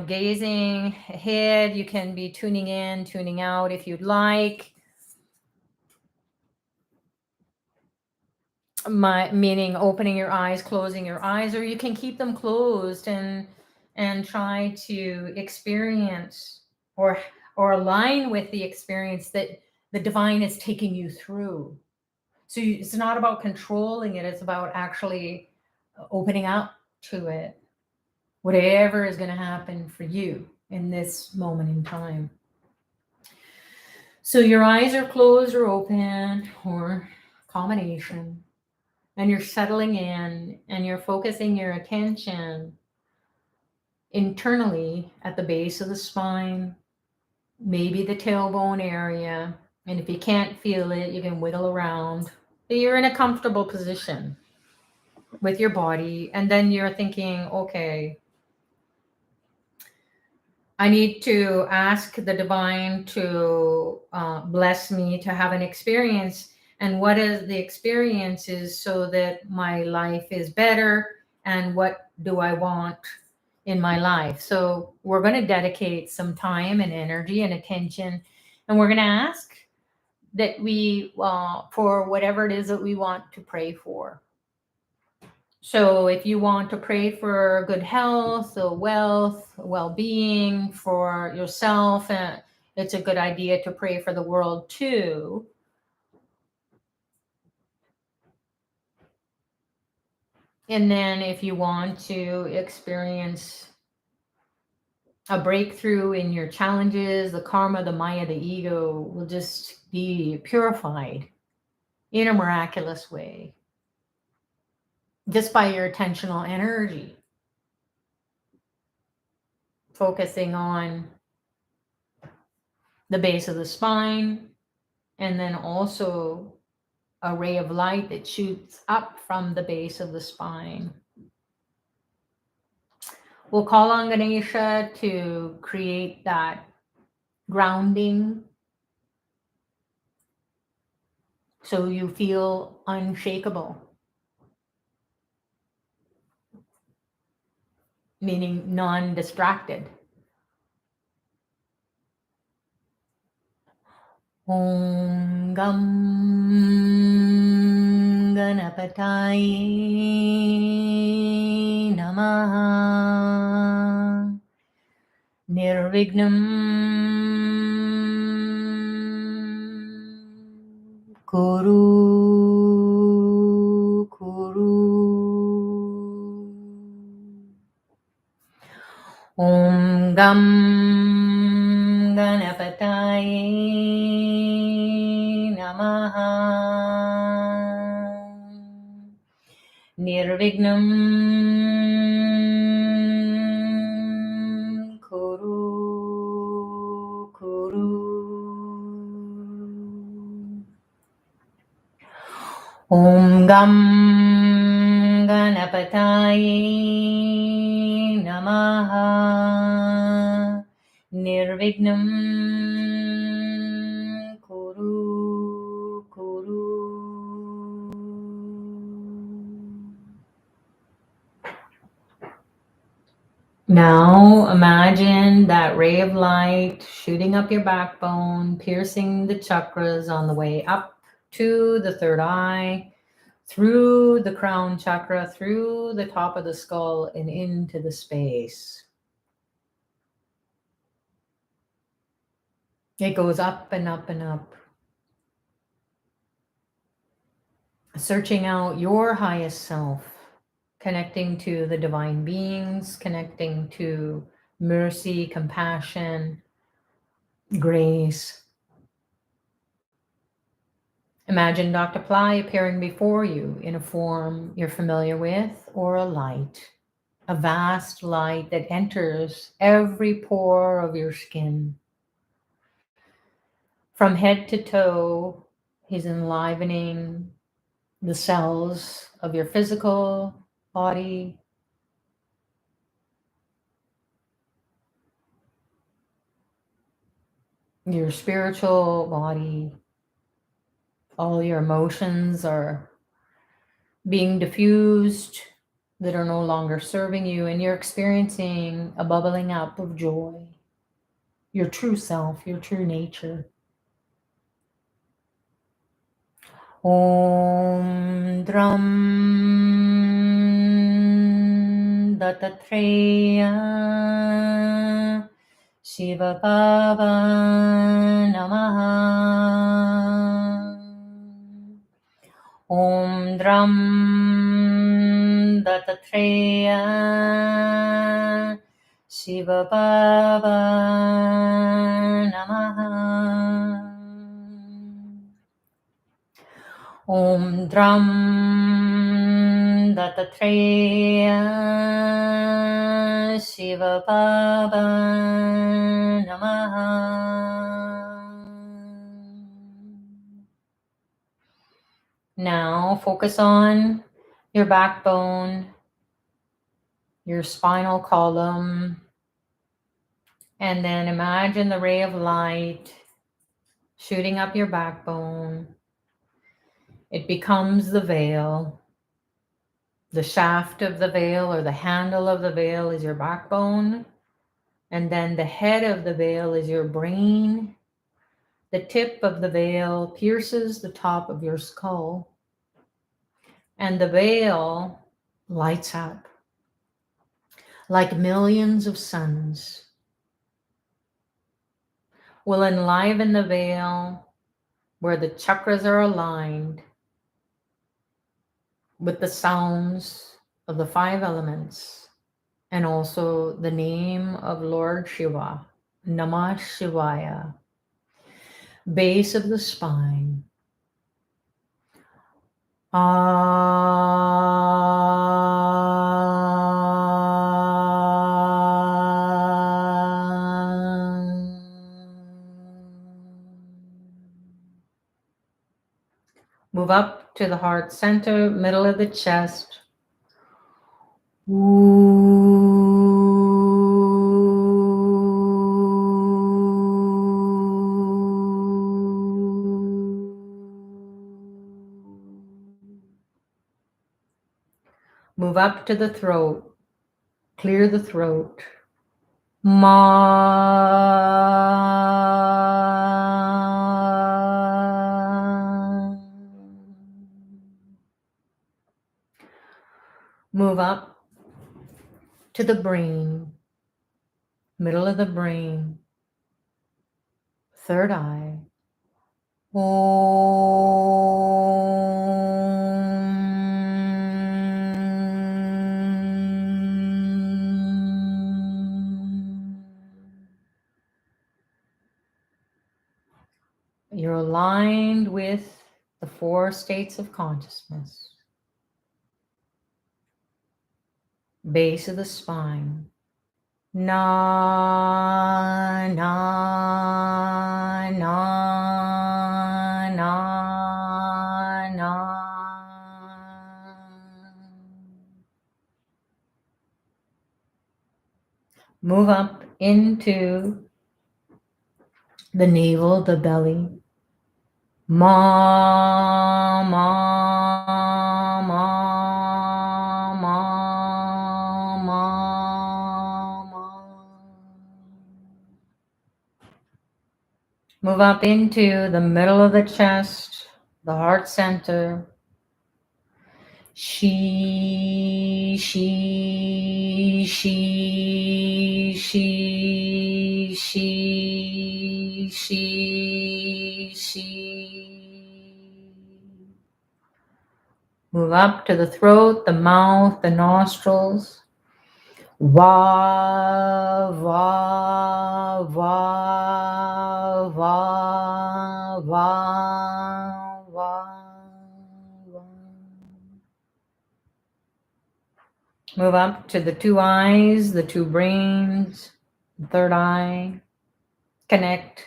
gazing ahead. You can be tuning in, tuning out if you'd like. Meaning opening your eyes, closing your eyes, or you can keep them closed and try to experience or align with the experience that the divine is taking you through. So it's not about controlling it, it's about actually opening up to it, whatever is going to happen for you in this moment in time. So your eyes are closed or open, or combination. And you're settling in, and you're focusing your attention internally at the base of the spine, maybe the tailbone area. And if you can't feel it, you can wiggle around. But you're in a comfortable position with your body. And then you're thinking, okay, I need to ask the divine to bless me to have an experience. And what is the experience is so that my life is better. And what do I want in my life? So we're going to dedicate some time and energy and attention. And we're going to ask that we, for whatever it is that we want to pray for. So if you want to pray for good health, or wealth, well-being for yourself, it's a good idea to pray for the world too. And then if you want to experience a breakthrough in your challenges, the karma, the maya, the ego will just be purified in a miraculous way just by your attentional energy, focusing on the base of the spine, and then also a ray of light that shoots up from the base of the spine. We'll call on Ganesha to create that grounding so you feel unshakable, meaning non-distracted. Om Gam Ganapataye Namaha Nirvignam Kuru Kuru. Om Gam Ganapataye Namaha Nirvignam Kuru Kuru. Om Gam Ganapataye Namaha Nirvignam Kuru Kuru. Now imagine that ray of light shooting up your backbone, piercing the chakras on the way up to the third eye, through the crown chakra, through the top of the skull, and into the space. It goes up and up and up, searching out your highest self, connecting to the divine beings, connecting to mercy, compassion, grace. Imagine Dr. Pillai appearing before you in a form you're familiar with, or a light, a vast light that enters every pore of your skin. From head to toe, he's enlivening the cells of your physical body, your spiritual body. All your emotions are being diffused that are no longer serving you, and you're experiencing a bubbling up of joy, your true self, your true nature. Om Dram Dattatreya Shiva Baba Namaha. Om Dram Dattatreya Shiva Baba Namaha. Om Dram Dattatreya Shiva Baba Namaha. Now focus on your backbone, your spinal column, And then imagine the ray of light shooting up your backbone. It becomes the veil. The shaft of the veil or the handle of the veil is your backbone. And then the head of the veil is your brain. The tip of the veil pierces the top of your skull. And the veil lights up like millions of suns. Will enliven the veil where the chakras are aligned with the sounds of the 5 elements and also the name of Lord Shiva, Namah Shivaya, base of the spine. Move up to the heart center, middle of the chest. Move up to the throat. Clear the throat. Ma. Move up to the brain, middle of the brain, third eye. You're aligned with the 4 states of consciousness. Base of the spine. Na, na, na, na, na. Move up into the navel, the belly. Ma, ma, ma, ma, ma, ma. Move up into the middle of the chest, the heart center. She, she, she, she, she, she. Move up to the throat, the mouth, the nostrils. Va, va, va, va, va, va. Move up to the 2 eyes, the 2 brains, the third eye. Connect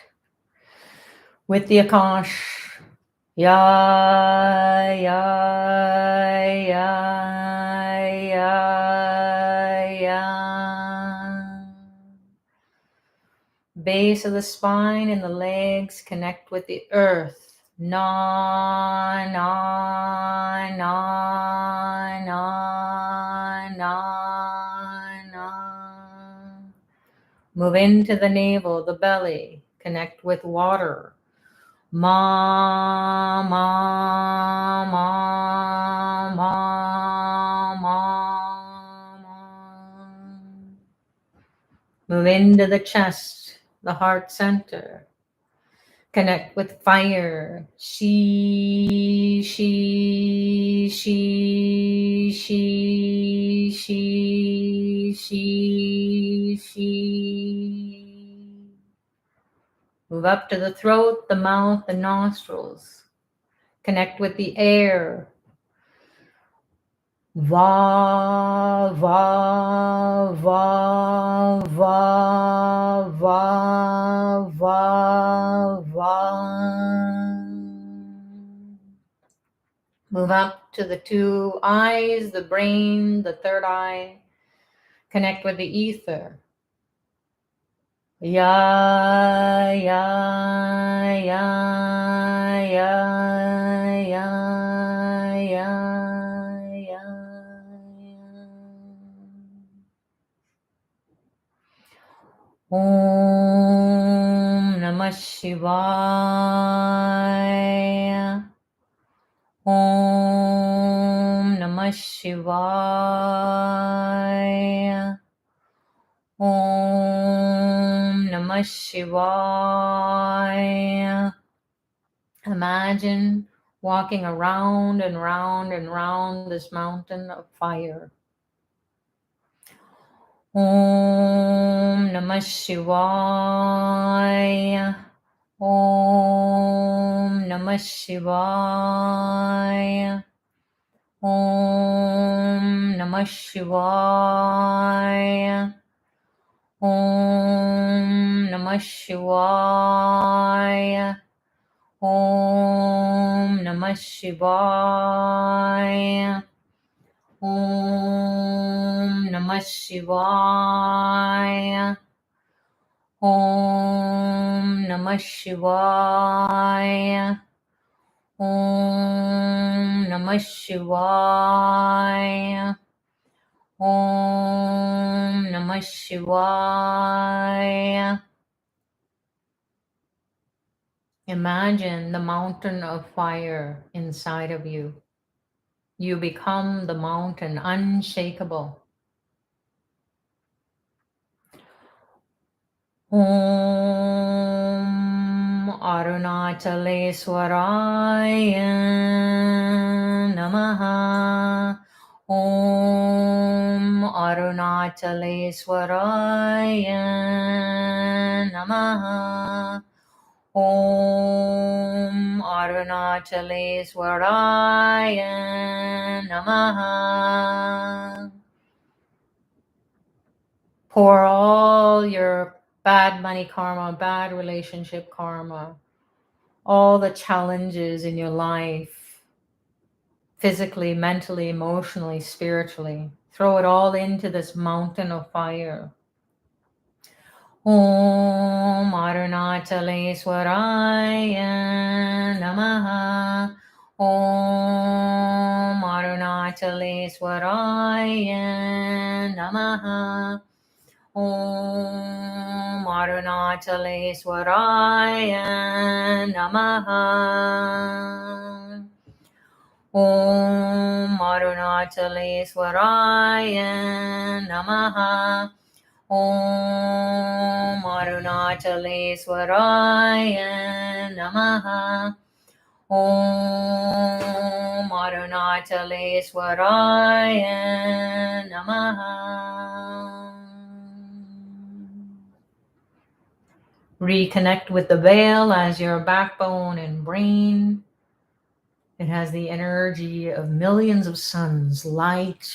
with the Akash. Ya, ya, ya, ya, ya. Base of the spine and the legs connect with the earth. Na, na, na, na, na, na. Move into the navel, the belly. Connect with water. Ma, ma, ma, ma, ma, ma. Move into the chest, the heart center. Connect with fire. She, she, she, she, she, she, she. Move up to the throat, the mouth, the nostrils. Connect with the air. Va, va, va, va, va, va, va. Move up to the 2 eyes, the brain, the third eye. Connect with the ether. Ya ya ya ya ya ya ya. Om Namah Shivaya. Om Namah Shivaya. Om Namah Shivaya. Imagine walking around and round and round this mountain of fire. Om Namah Shivaya. Om Namah Shivaya. Om Namah Shivaya. Om Namah Shivaya. Om Namah Shivaya. Om Namah Shivaya. Om Namah Shivaya. Om Namah Shivaya. Om Namah Shivaya. Imagine the mountain of fire inside of you. You become the mountain, unshakable. Om Arunachaleswaraya Namaha. Om Arunachaleswaraya Namaha. Om Arunachaleswaraya Namaha. Pour all your bad money karma, bad relationship karma, all the challenges in your life, physically, mentally, emotionally, spiritually. Throw it all into this mountain of fire. Om Arunachaleswaraya Namaha. Om Arunachaleswaraya Namaha. Om Arunachaleswaraya Namaha. Om Arunachaleswaraya Namaha. Om Arunachaleswaraya Namaha. Om Arunachaleswaraya Namaha. Reconnect with the veil as your backbone and brain. It has the energy of millions of suns, light,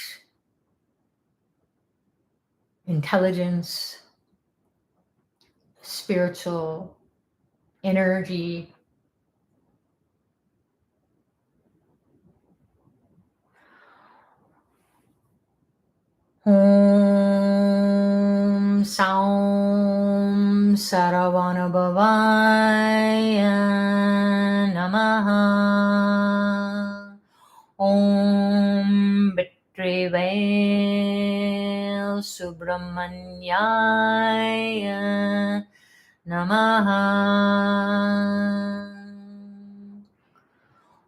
intelligence, spiritual energy. Om Saum Saravanabhavaya Namaha. Om Vitrivel Subramanyaya Namaha.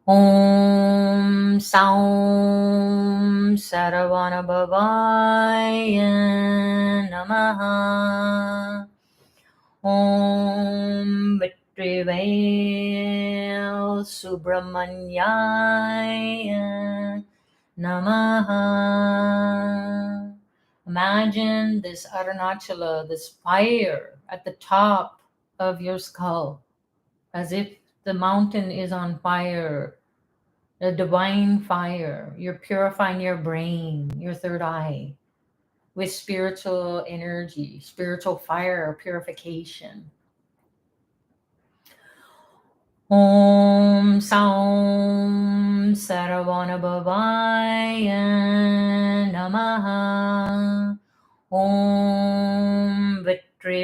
Om Saum Saravanabhavaya Namaha. Om Vitrivel Subramanyaya Namaha. Imagine this Arunachala, this fire at the top of your skull, as if the mountain is on fire, a divine fire. You're purifying your brain, your third eye, with spiritual energy, spiritual fire, purification. Om Saum Saravanabhavaya Namaha. Om Vitrivel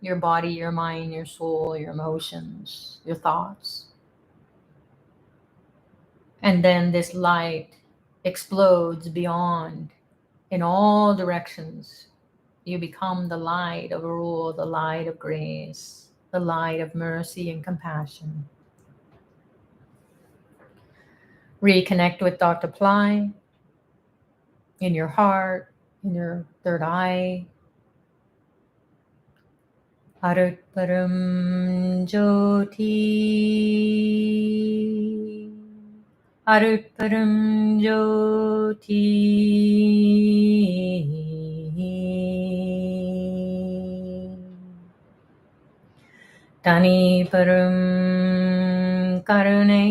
your body, your mind, your soul, your emotions, your thoughts. And then this light explodes beyond in all directions. You become the light of rule, the light of grace, the light of mercy and compassion. Reconnect with Dr. Pillai in your heart, in your third eye. Arut Param Jyoti. Arut Param Jyoti. Tani Param Karunai.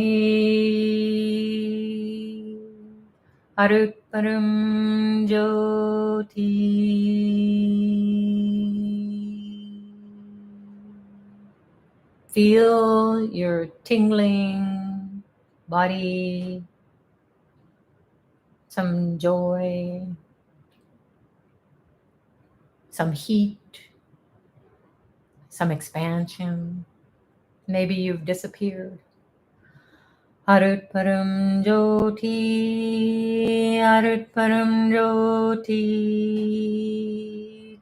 Arut Param Jyoti. Feel your tingling body, some joy, some heat, some expansion. Maybe you've disappeared. Arut Param Jyoti, Arut Param Jyoti,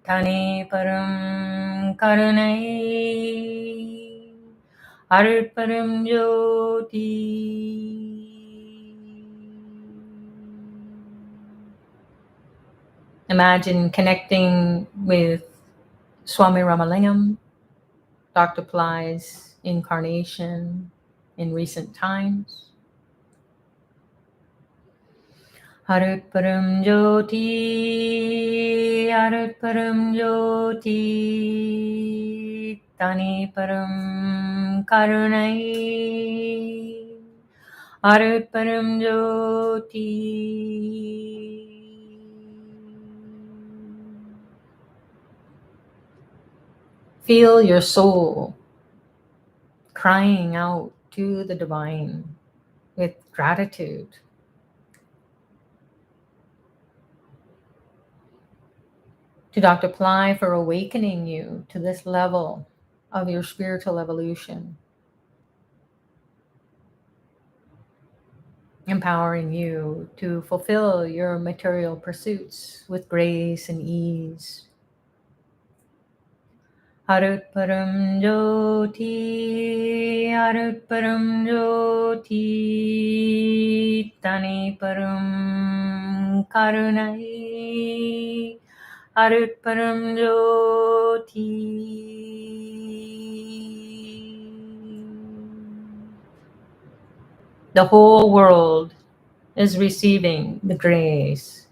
Tani Param Karunai, Arut Param Jyoti. Imagine connecting with Swami Ramalingam, Dr. Pillai's incarnation in recent times. Arut Param Jyoti, Arut Param Jyoti, Tani Param Karunai, Arut Param Jyoti. Feel your soul crying out to the divine with gratitude. To Dr. Pillai for awakening you to this level of your spiritual evolution, empowering you to fulfill your material pursuits with grace and ease. Arut Param Jyoti, Arut Param Jyoti, Tani Param Karunai, Arut Param Jyoti. The whole world is receiving the grace.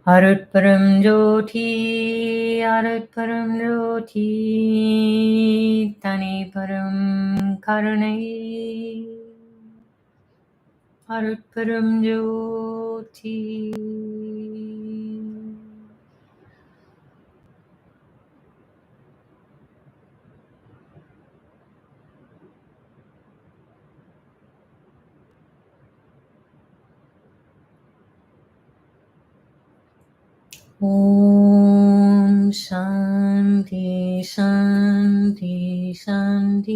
Arut Param Jyoti, Arut Param Jyoti, Tani Param Karunai, Arut Param Jyoti. Om Shanti Shanti Shanti.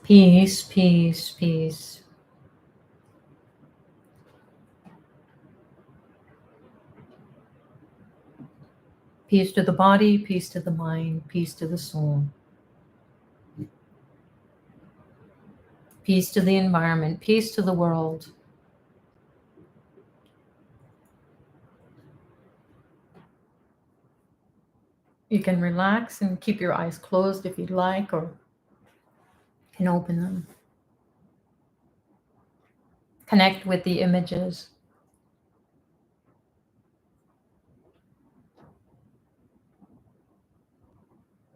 Peace, peace, peace. Peace to the body, peace to the mind, peace to the soul. Peace to the environment, peace to the world. You can relax and keep your eyes closed if you'd like, or can open them. Connect with the images.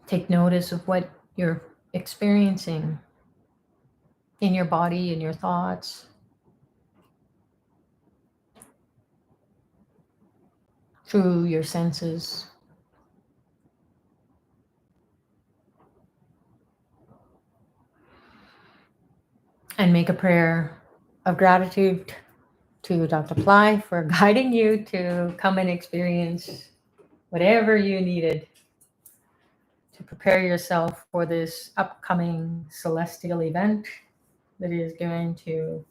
Take notice of what you're experiencing in your body, in your thoughts. through your senses. And make a prayer of gratitude to Dr. Pillai for guiding you to come and experience whatever you needed to prepare yourself for this upcoming celestial event that is going to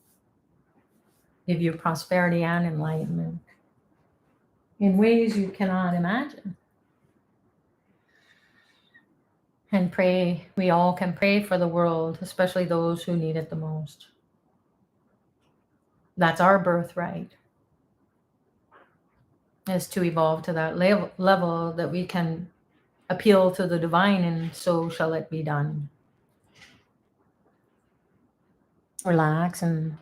give you prosperity and enlightenment in ways you cannot imagine. And pray, we all can pray for the world, especially those who need it the most. That's our birthright, is to evolve to that level that we can appeal to the divine, and so shall it be done. Relax and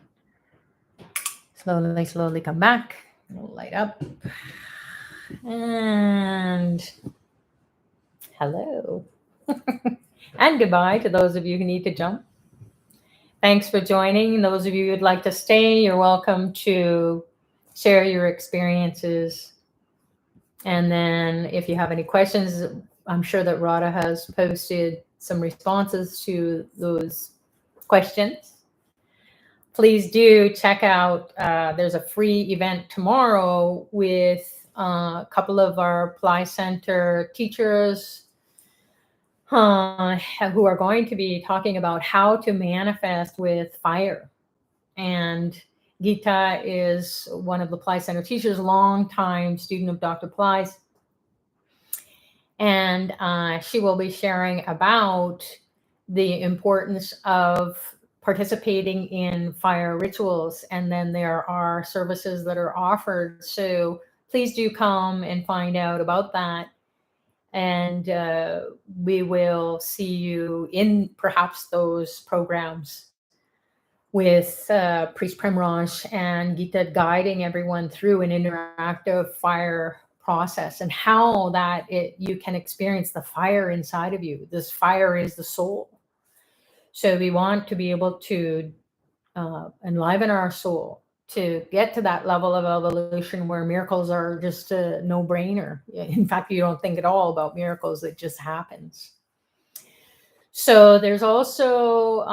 slowly come back. Light up. And hello. And goodbye to those of you who need to jump. Thanks for joining. Those of you who'd like to stay, you're welcome to share your experiences. And then if you have any questions, I'm sure that Radha has posted some responses to those questions. Please do check out, there's a free event tomorrow with a couple of our Pillai Center teachers who are going to be talking about how to manifest with fire. And Geeta is one of the Pillai Center teachers, longtime student of Dr. Pillai's. And she will be sharing about the importance of participating in fire rituals. And then there are services that are offered. So please do come and find out about that. And we will see you in perhaps those programs with Priest Premraj and Geeta guiding everyone through an interactive fire process, and how that you can experience the fire inside of you. This fire is the soul. So we want to be able to enliven our soul to get to that level of evolution where miracles are just a no-brainer. In fact, you don't think at all about miracles, it just happens. So there's also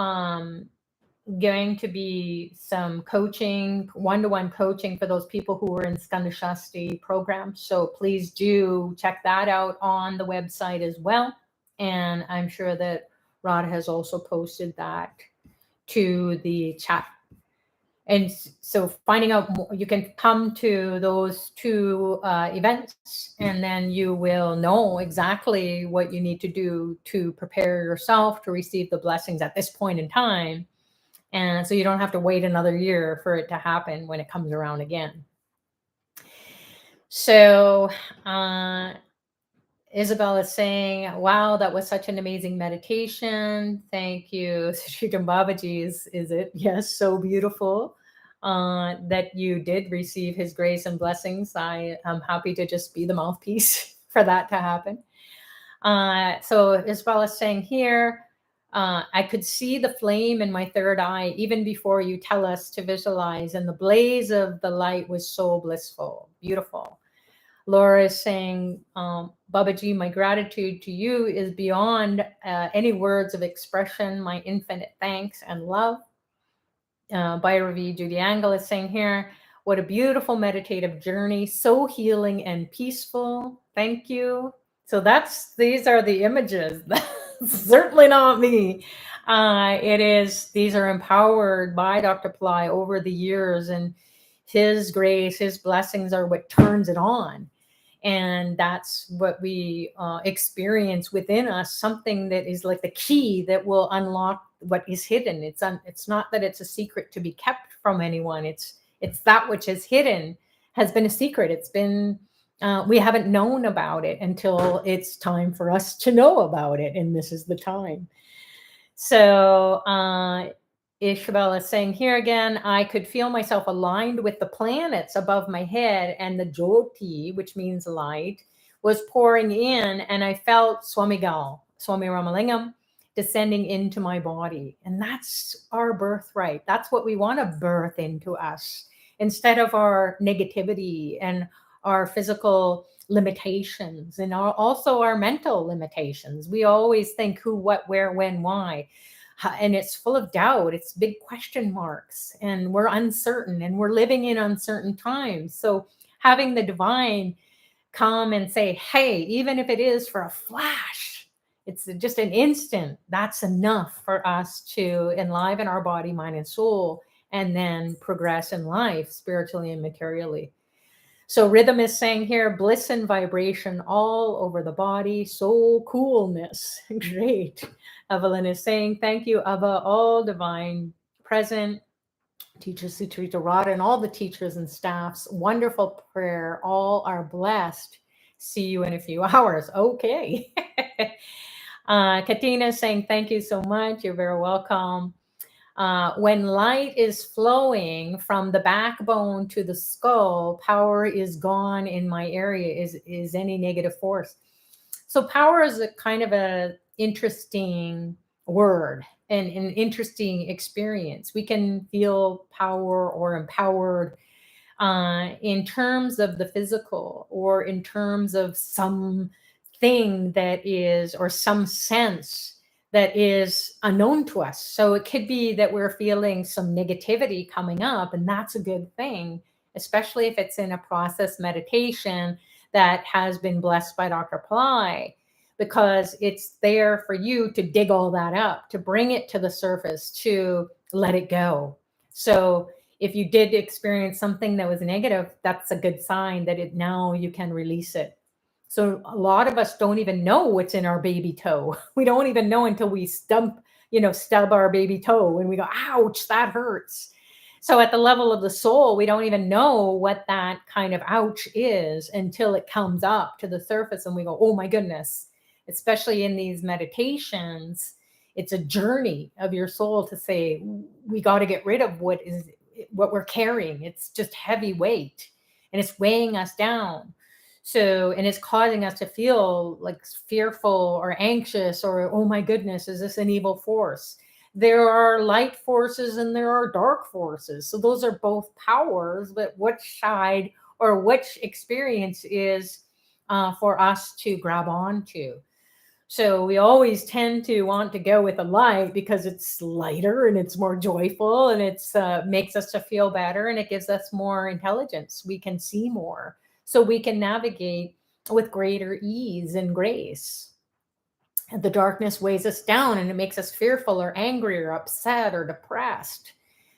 going to be some coaching, one-to-one coaching for those people who are in Skanda Shasti programs. So please do check that out on the website as well. And I'm sure that Radha has also posted that to the chat. And so finding out more, you can come to those two events, and then you will know exactly what you need to do to prepare yourself to receive the blessings at this point in time. And so you don't have to wait another year for it to happen when it comes around again. So Isabel is saying, wow, that was such an amazing meditation. Thank you. Sucharita Babaji, is it? Yes, so beautiful that you did receive his grace and blessings. I am happy to just be the mouthpiece for that to happen. So Isabel is saying here, I could see the flame in my third eye even before you tell us to visualize, and the blaze of the light was so blissful. Beautiful. Laura is saying, Babaji, my gratitude to you is beyond any words of expression. My infinite thanks and love. Bhairavi Judy Angle is saying here, what a beautiful meditative journey, so healing and peaceful. Thank you. So these are the images. Certainly not me. These are empowered by Dr. Pillai over the years, and his grace, his blessings are what turns it on. And that's what we experience within us, something that is like the key that will unlock what is hidden. It's not that it's a secret to be kept from anyone. It's that which is hidden has been a secret. It's been, we haven't known about it until it's time for us to know about it. And this is the time. So Isabel is saying here again, I could feel myself aligned with the planets above my head, and the Jyoti, which means light, was pouring in, and I felt Swami Ramalingam, descending into my body. And that's our birthright. That's what we want to birth into us, instead of our negativity and our physical limitations and also our mental limitations. We always think who, what, where, when, why. And it's full of doubt. It's big question marks, and we're uncertain, and we're living in uncertain times. So having the divine come and say, hey, even if it is for a flash, it's just an instant, that's enough for us to enliven our body, mind, and soul, and then progress in life spiritually and materially. So rhythm is saying here, bliss and vibration all over the body, soul coolness. Great. Evelyn is saying, thank you, Ava, all divine present, teacher Sucharita Radha, and all the teachers and staffs. Wonderful prayer. All are blessed. See you in a few hours. Okay. Katina is saying, thank you so much. You're very welcome. When light is flowing from the backbone to the skull, power is gone in my area. Is any negative force. So power is a kind of a interesting word and an interesting experience. We can feel power or empowered in terms of the physical, or in terms of some thing that is, or some sense that is unknown to us. So it could be that we're feeling some negativity coming up, and that's a good thing, especially if it's in a process meditation that has been blessed by Dr. Pillai, because it's there for you to dig all that up, to bring it to the surface, to let it go. So if you did experience something that was negative, that's a good sign that now you can release it. So a lot of us don't even know what's in our baby toe. We don't even know until we stub our baby toe and we go, ouch, that hurts. So at the level of the soul, we don't even know what that kind of ouch is until it comes up to the surface and we go, oh my goodness. Especially in these meditations, it's a journey of your soul to say, we got to get rid of what we're carrying. It's just heavy weight and it's weighing us down. So, and it's causing us to feel like fearful or anxious, or, oh my goodness, is this an evil force? There are light forces and there are dark forces. So those are both powers, but which side or which experience is for us to grab onto? So we always tend to want to go with the light because it's lighter and it's more joyful, and it's makes us to feel better, and it gives us more intelligence. We can see more, so we can navigate with greater ease and grace. And the darkness weighs us down, and it makes us fearful or angry or upset or depressed.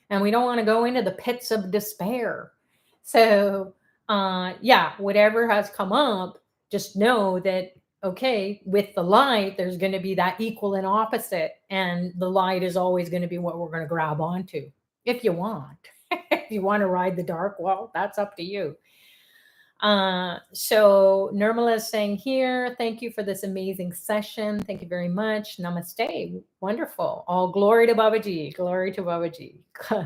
And we don't want to go into the pits of despair. So whatever has come up, just know that, okay, with the light, there's going to be that equal and opposite. And the light is always going to be what we're going to grab onto if you want. If you want to ride the dark, well, that's up to you. So Nirmala is saying here, thank you for this amazing session. Thank you very much. Namaste. Wonderful. All glory to Babaji. Glory to Babaji.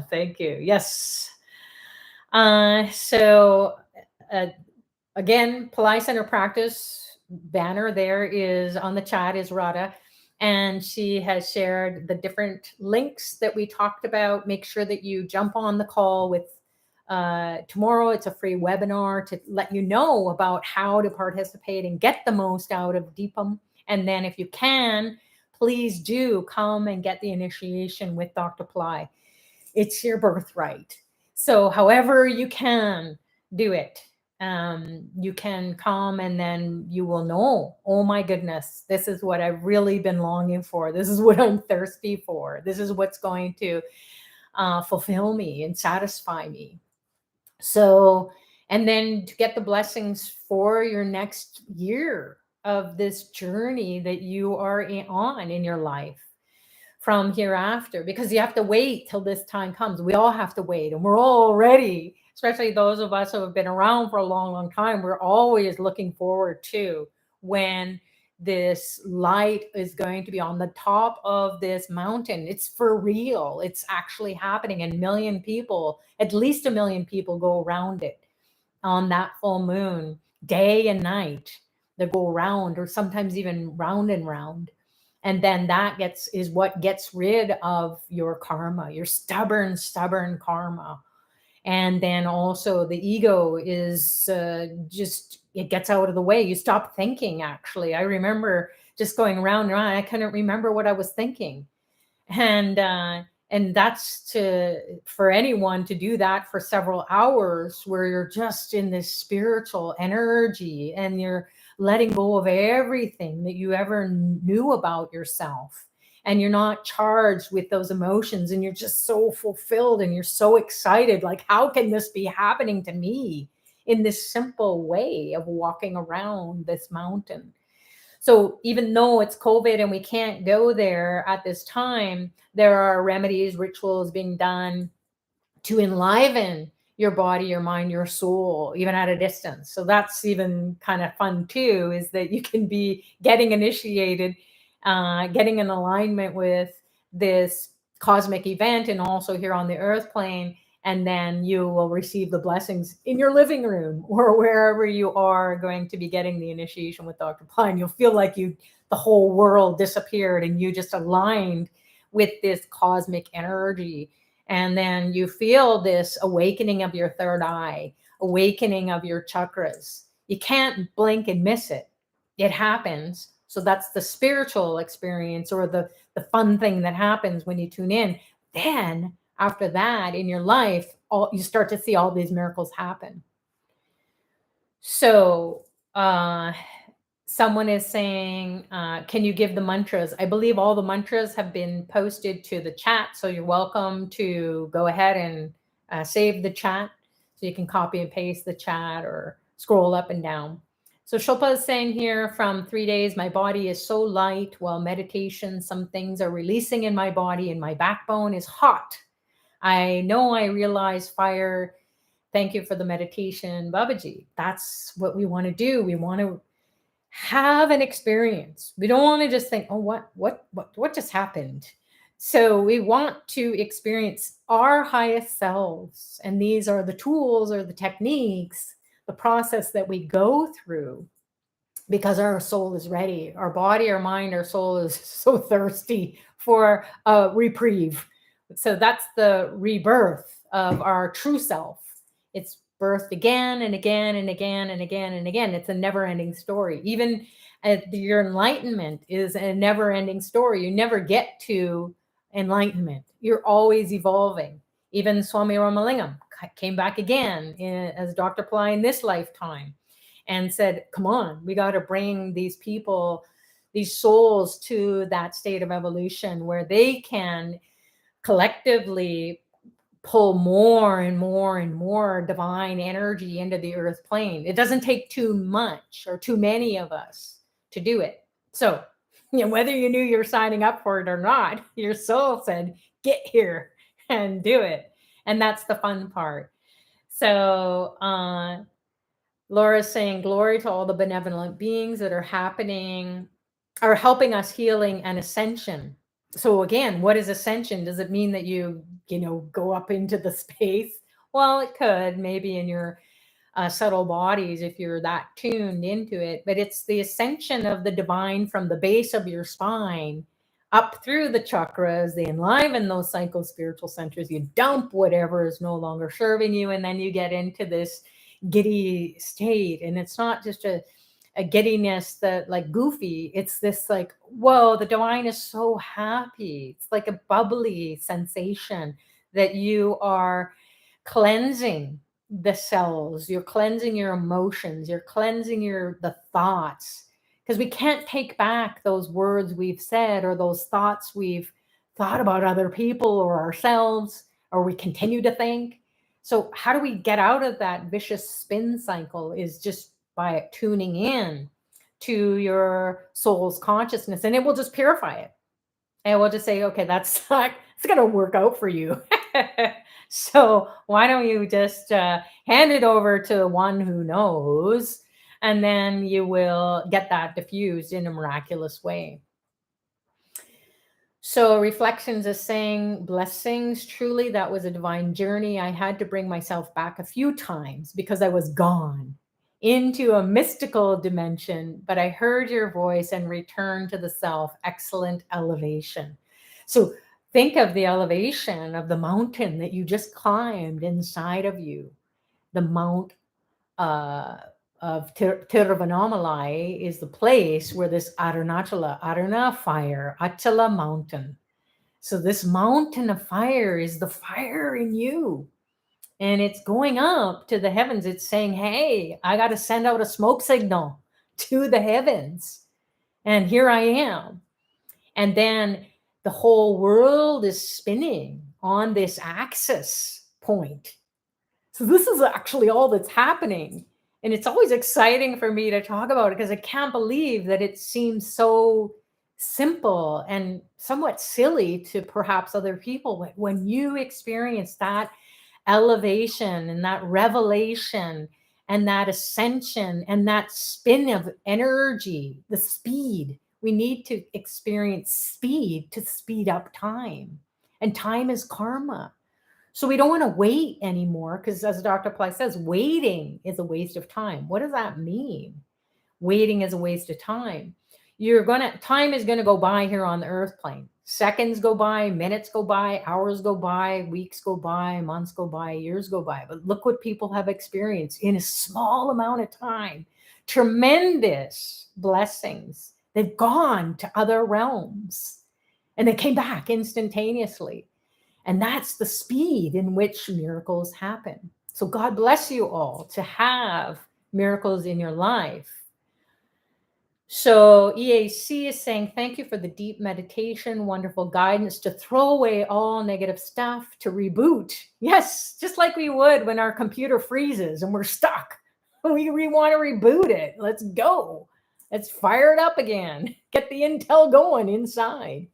Thank you. Yes. Again, Pillai Center Practice banner there is on the chat is Radha, and she has shared the different links that we talked about. Make sure that you jump on the call with tomorrow. It's a free webinar to let you know about how to participate and get the most out of Deepam. And then if you can, please do come and get the initiation with Dr. Pillai. It's your birthright. So however you can do it, you can come, and then you will know, oh my goodness, this is what I've really been longing for. This is what I'm thirsty for. This is what's going to fulfill me and satisfy me. So, and then to get the blessings for your next year of this journey that you are on in your life from hereafter, because you have to wait till this time comes. We all have to wait, and we're all ready, especially those of us who have been around for a long, long time. We're always looking forward to when this light is going to be on the top of this mountain. It's for real. It's actually happening. And at least 1 million people go around it on that full moon, day and night. They go around, or sometimes even round and round. And then that is what gets rid of your karma, your stubborn karma. And then also the ego is just, it gets out of the way. You stop thinking, actually. I remember just going round and round. I couldn't remember what I was thinking. And that's for anyone to do that for several hours, where you're just in this spiritual energy and you're letting go of everything that you ever knew about yourself, and you're not charged with those emotions, and you're just so fulfilled and you're so excited, like, how can this be happening to me in this simple way of walking around this mountain? So even though it's COVID and we can't go there at this time, there are remedies, rituals being done to enliven your body, your mind, your soul, even at a distance. So that's even kind of fun too, is that you can be getting initiated, getting in alignment with this cosmic event, and also here on the earth plane. And then you will receive the blessings in your living room or wherever you are going to be getting the initiation with Dr. Pine. You'll feel like the whole world disappeared and you just aligned with this cosmic energy. And then you feel this awakening of your third eye, awakening of your chakras. You can't blink and miss it. It happens. So that's the spiritual experience, or the fun thing that happens when you tune in. Then after that in your life, you start to see all these miracles happen. So someone is saying, can you give the mantras? I believe all the mantras have been posted to the chat. So you're welcome to go ahead and save the chat. So you can copy and paste the chat or scroll up and down. So Shilpa is saying here, from 3 days, my body is so light while meditation. Some things are releasing in my body and my backbone is hot. I know I realize fire. Thank you for the meditation, Babaji. That's what we want to do. We want to have an experience. We don't want to just think, oh, what just happened? So we want to experience our highest selves. And these are the tools or the techniques, the process that we go through, because our soul is ready. Our body, our mind, our soul is so thirsty for a reprieve. So that's the rebirth of our true self. It's birthed again and again and again and again and again. It's a never-ending story. Even your enlightenment is a never-ending story. You never get to enlightenment. You're always evolving. Even Swami Ramalingam came back again as Dr. Pillai in this lifetime and said, come on, we got to bring these people, these souls, to that state of evolution where they can collectively pull more and more and more divine energy into the earth plane. It doesn't take too much or too many of us to do it. So, whether you knew you're signing up for it or not, your soul said, get here and do it. And that's the fun part. So, Laura's saying, glory to all the benevolent beings that are helping us healing and ascension. So again, what is ascension? Does it mean that you go up into the space? Well, it could, maybe in your subtle bodies if you're that tuned into it, but it's the ascension of the divine from the base of your spine up through the chakras. They enliven those psycho-spiritual centers. You dump whatever is no longer serving you, and then you get into this giddy state. And it's not just a giddiness that like goofy. It's this like, whoa, the divine is so happy. It's like a bubbly sensation that you are cleansing the cells, you're cleansing your emotions, you're cleansing the thoughts, because we can't take back those words we've said or those thoughts we've thought about other people or ourselves, or we continue to think. So how do we get out of that vicious spin cycle? Is just by tuning in to your soul's consciousness, and it will just purify it. And we'll just say, okay, that's not, it's going to work out for you. So why don't you just hand it over to the one who knows, and then you will get that diffused in a miraculous way. So Reflections is saying, blessings, truly that was a divine journey. I had to bring myself back a few times because I was gone into a mystical dimension, but I heard your voice and returned to the self. Excellent elevation. So Think of the elevation of the mountain that you just climbed inside of you. The Mount uh, of Tiruvannamalai is the place where this Aruna fire, Achala mountain. So this mountain of fire is the fire in you. And it's going up to the heavens. It's saying, hey, I got to send out a smoke signal to the heavens. And here I am. And then the whole world is spinning on this axis point. So this is actually all that's happening. And it's always exciting for me to talk about it because I can't believe that it seems so simple and somewhat silly to perhaps other people. But when you experience that elevation and that revelation and that ascension and that spin of energy, the speed, we need to experience speed to speed up time. And time is karma. So we don't want to wait anymore because, as Dr. Pillai says, waiting is a waste of time. What does that mean? Waiting is a waste of time. Time is gonna go by here on the earth plane. Seconds go by, minutes go by, hours go by, weeks go by, months go by, years go by. But look what people have experienced in a small amount of time. Tremendous blessings. They've gone to other realms and they came back instantaneously. And that's the speed in which miracles happen. So God bless you all to have miracles in your life. So EAC is saying, thank you for the deep meditation, wonderful guidance to throw away all negative stuff, to reboot. Yes, just like we would when our computer freezes and we're stuck. We want to reboot it. Let's go. Let's fire it up again. Get the intel going inside.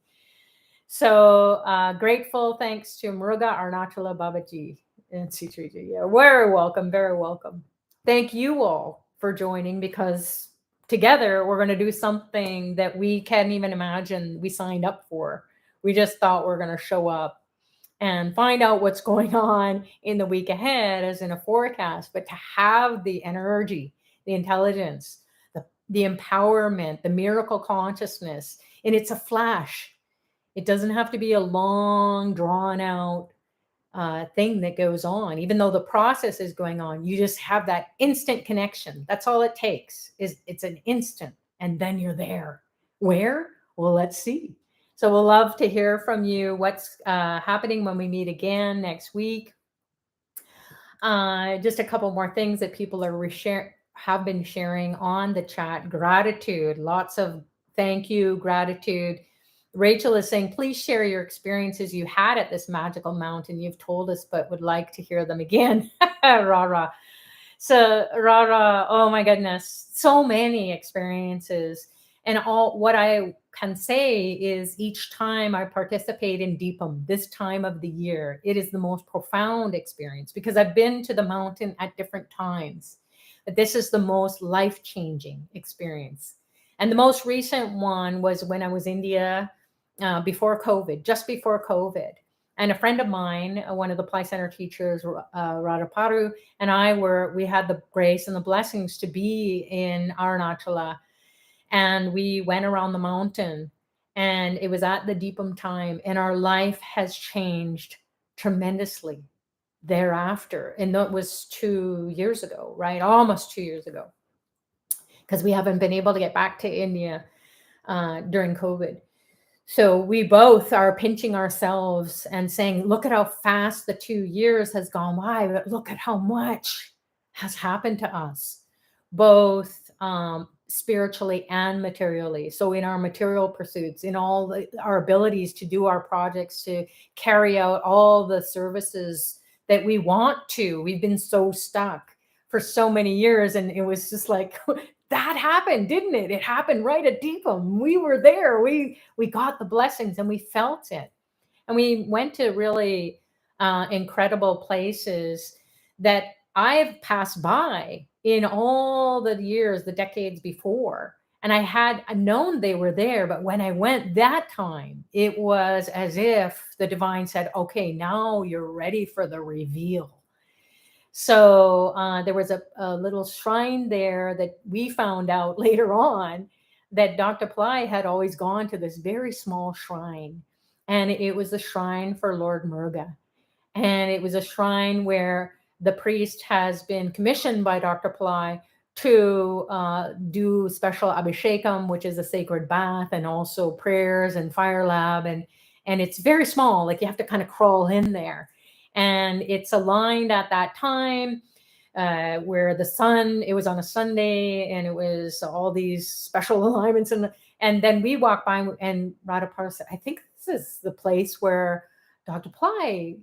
So grateful, thanks to Muruga, Arunachala, Babaji, and Sucharita. Yeah, very welcome, very welcome. Thank you all for joining because together we're going to do something that we can't even imagine we signed up for. We just thought we're going to show up and find out what's going on in the week ahead as in a forecast, but to have the energy, the intelligence, the empowerment, the miracle consciousness, and it's a flash. It doesn't have to be a long, drawn out thing that goes on. Even though the process is going on, you just have that instant connection. That's all it takes. It's an instant, and then you're there. Where? Well, let's see. So we'll love to hear from you. What's happening when we meet again next week? Just a couple more things that people have been sharing on the chat. Gratitude, lots of thank you, gratitude. Rachel is saying, please share your experiences you had at this magical mountain. You've told us, but would like to hear them again. Rara. So Rara, oh my goodness, so many experiences. And all what I can say is each time I participate in Deepam, this time of the year, it is the most profound experience because I've been to the mountain at different times. But this is the most life-changing experience. And the most recent one was when I was in India before COVID, just before COVID. And a friend of mine, one of the Pillai Center teachers, Radhaparu, and we had the grace and the blessings to be in Arunachala. And we went around the mountain and it was at the Deepam time. And our life has changed tremendously thereafter. And that was 2 years ago, right? Almost 2 years ago. Because we haven't been able to get back to India during COVID. So we both are pinching ourselves and saying, look at how fast the 2 years has gone by, but look at how much has happened to us, both spiritually and materially. So in our material pursuits, in all our abilities to do our projects, to carry out all the services that we want to. We've been so stuck for so many years. And it was just like, that happened, didn't it? It happened right at Deepam. We were there. We got the blessings and we felt it. And we went to really incredible places that I've passed by in all the years, the decades before. And I had known they were there. But when I went that time, it was as if the divine said, okay, now you're ready for the reveal. So there was a little shrine there that we found out later on that Dr. Pillai had always gone to this very small shrine. and it was the shrine for Lord Muruga. And it was a shrine where the priest has been commissioned by Dr. Pillai to do special abhishekam, which is a sacred bath, and also prayers and fire lab. And it's very small, like you have to kind of crawl in there. And it's aligned at that time where the sun, it was on a Sunday, and it was all these special alignments. And then we walked by, and Radha said, I think this is the place where Dr. Pillai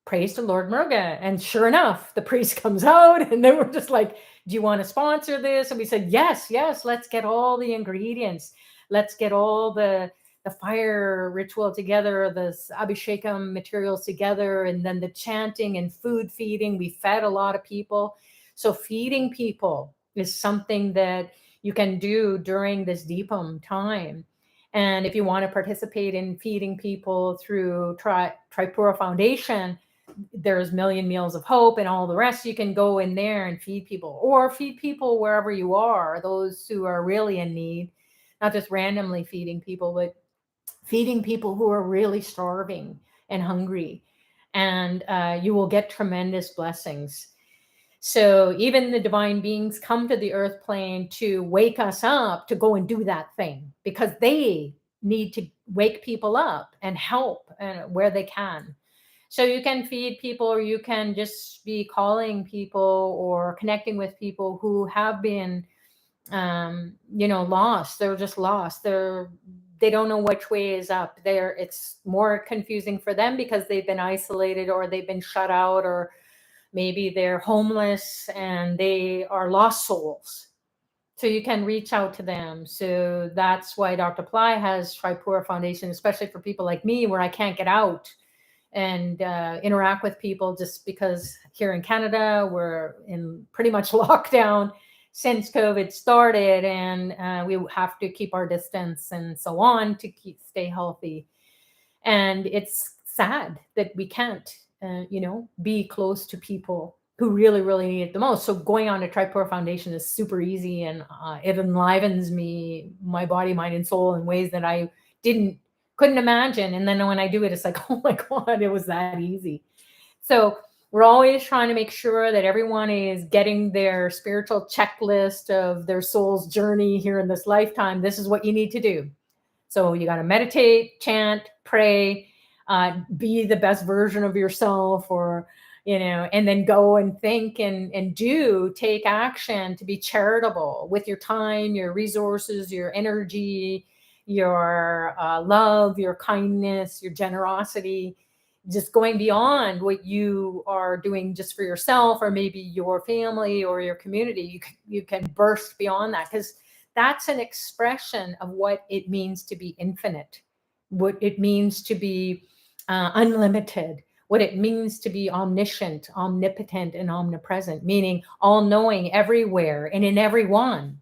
prays to Lord Muruga. And sure enough, the priest comes out, and then we're just like, do you want to sponsor this? And we said, yes, let's get all the ingredients. Let's get all the fire ritual together, the abhishekam materials together, and then the chanting and food feeding. We fed a lot of people. So feeding people is something that you can do during this Deepam time. And if you want to participate in feeding people through Tripura Foundation, there's Million Meals of Hope and all the rest. You can go in there and feed people, or feed people wherever you are, those who are really in need, not just randomly feeding people, but feeding people who are really starving and hungry. And you will get tremendous blessings. So even the divine beings come to the earth plane to wake us up to go and do that thing, because they need to wake people up and help where they can. So you can feed people, or you can just be calling people or connecting with people who have been, lost. They're just lost. They don't know which way is up. It's more confusing for them because they've been isolated, or they've been shut out, or maybe they're homeless and they are lost souls. So you can reach out to them. So that's why Dr. Pillai has Tripura Foundation, especially for people like me, where I can't get out and interact with people, just because here in Canada, we're in pretty much lockdown since COVID started, and we have to keep our distance and so on to stay healthy. And it's sad that we can't, be close to people who really, really need it the most. So going on to Tripura Foundation is super easy, and it enlivens my body, mind, and soul in ways that I couldn't imagine. And then when I do it, it's like, oh my God, it was that easy. So we're always trying to make sure that everyone is getting their spiritual checklist of their soul's journey here in this lifetime. This is what you need to do. So you got to meditate, chant, pray, be the best version of yourself, or, and then go and think and take action to be charitable with your time, your resources, your energy, your love, your kindness, your generosity, just going beyond what you are doing just for yourself, or maybe your family or your community. You can burst beyond that, because that's an expression of what it means to be infinite, what it means to be unlimited, what it means to be omniscient, omnipotent, and omnipresent, meaning all knowing everywhere and in everyone.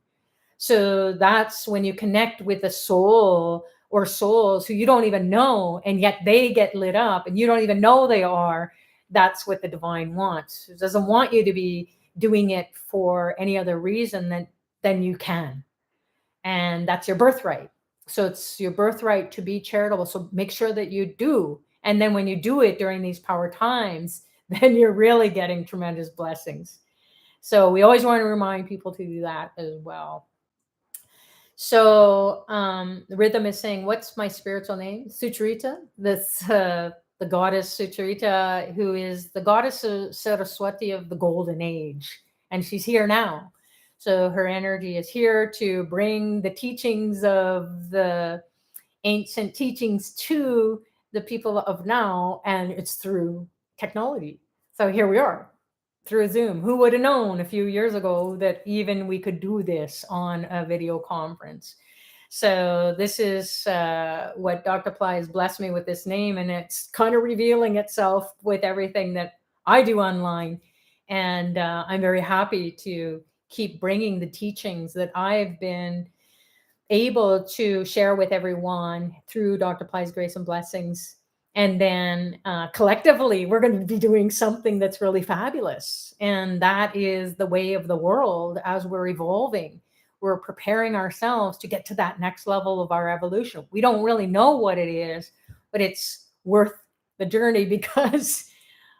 So that's when you connect with a soul or souls who you don't even know, and yet they get lit up and you don't even know they are. That's what the divine wants. It doesn't want you to be doing it for any other reason than you can. And that's your birthright. So it's your birthright to be charitable. So make sure that you do. And then when you do it during these power times, then you're really getting tremendous blessings. So we always want to remind people to do that as well. So the rhythm is saying, what's my spiritual name? Sucharita. This the goddess Sucharita, who is the goddess Saraswati of the golden age. And she's here now. So her energy is here to bring the teachings of the ancient teachings to the people of now, and it's through technology. So here we are through Zoom. Who would have known a few years ago that even we could do this on a video conference? So this is what Dr. Pillai has blessed me with, this name, and it's kind of revealing itself with everything that I do online. And I'm very happy to keep bringing the teachings that I've been able to share with everyone through Dr. Pillai's grace and blessings. And then collectively, we're going to be doing something that's really fabulous. And that is the way of the world as we're evolving. we're preparing ourselves to get to that next level of our evolution. We don't really know what it is, but it's worth the journey because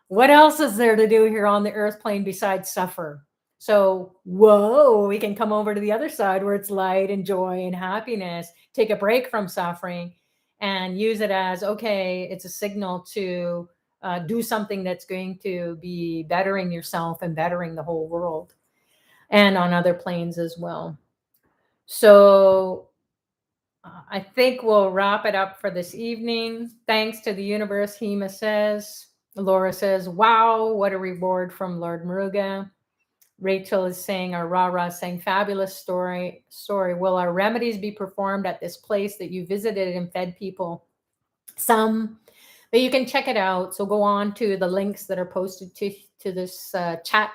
what else is there to do here on the earth plane besides suffer? So, whoa, we can come over to the other side where it's light and joy and happiness, take a break from suffering and use it as, okay, it's a signal to do something that's going to be bettering yourself and bettering the whole world and on other planes as well. So, I think we'll wrap it up for this evening. Thanks to the universe, Hema says. Laura says, wow, what a reward from Lord Muruga. Rachel is saying, or Rara is saying, fabulous story. Will our remedies be performed at this place that you visited and fed people? Some, but you can check it out. So go on to the links that are posted to this chat,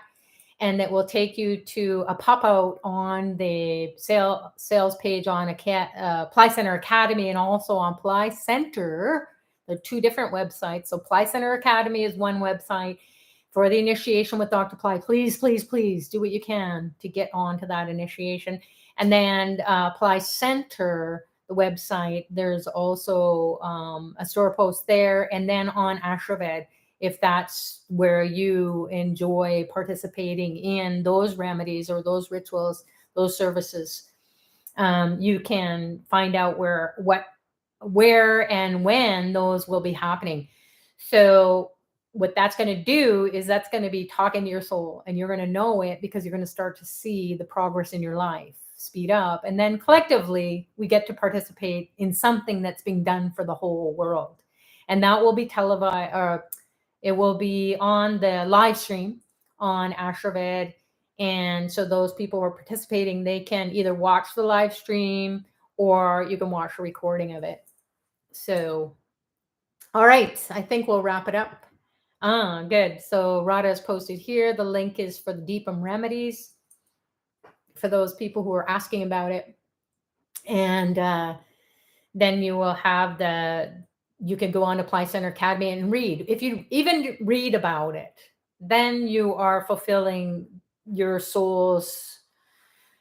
and it will take you to a pop out on the sales page on Ply Center Academy and also on Ply Center. They're two different websites. So Ply Center Academy is one website for the initiation with Dr. Ply. Please, please, please do what you can to get onto that initiation. And then Ply Center, the website, there's also a store post there. And then on Ashraved, if that's where you enjoy participating in those remedies or those rituals, those services, you can find out where and when those will be happening. So what that's going to do is that's going to be talking to your soul, and you're going to know it because you're going to start to see the progress in your life speed up. And then collectively, we get to participate in something that's being done for the whole world. And that will be televised, it will be on the live stream on Ashraved. And so those people who are participating, they can either watch the live stream or you can watch a recording of it. So, all right, I think we'll wrap it up. Good. So Radha has posted here. The link is for the Deepam remedies for those people who are asking about it. And then you will have you can go on to Ply Center Academy and read. If you even read about it, then you are fulfilling your soul's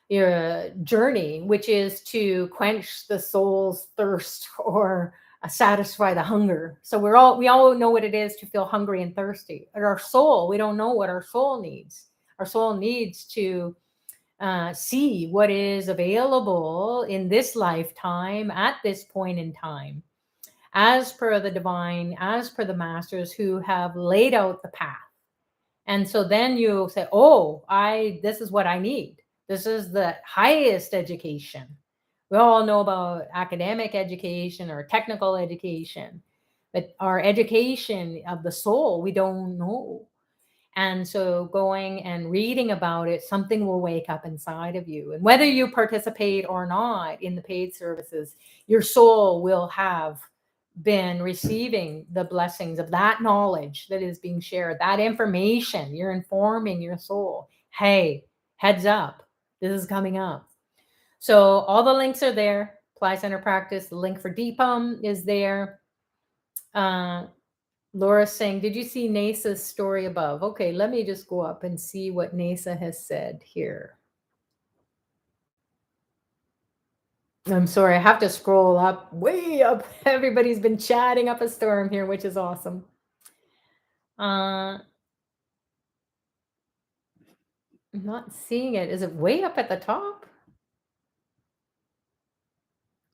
your journey, which is to quench the soul's thirst or satisfy the hunger. So we all know what it is to feel hungry and thirsty. But our soul, we don't know what our soul needs. Our soul needs to see what is available in this lifetime at this point in time, as per the divine, as per the masters who have laid out the path. And so then you say, oh, this is what I need. This is the highest education. We all know about academic education or technical education, but our education of the soul, we don't know. And so going and reading about it, something will wake up inside of you. And whether you participate or not in the paid services, your soul will have been receiving the blessings of that knowledge that is being shared, that information. You're informing your soul, hey, heads up, this is coming up. So all the links are there. Ply Center Practice, the link for Deepam is there. Laura's saying, did you see NASA's story above? Okay, let me just go up and see what NASA has said here. I'm sorry, I have to scroll up, way up. Everybody's been chatting up a storm here, which is awesome. I'm not seeing it. Is it way up at the top?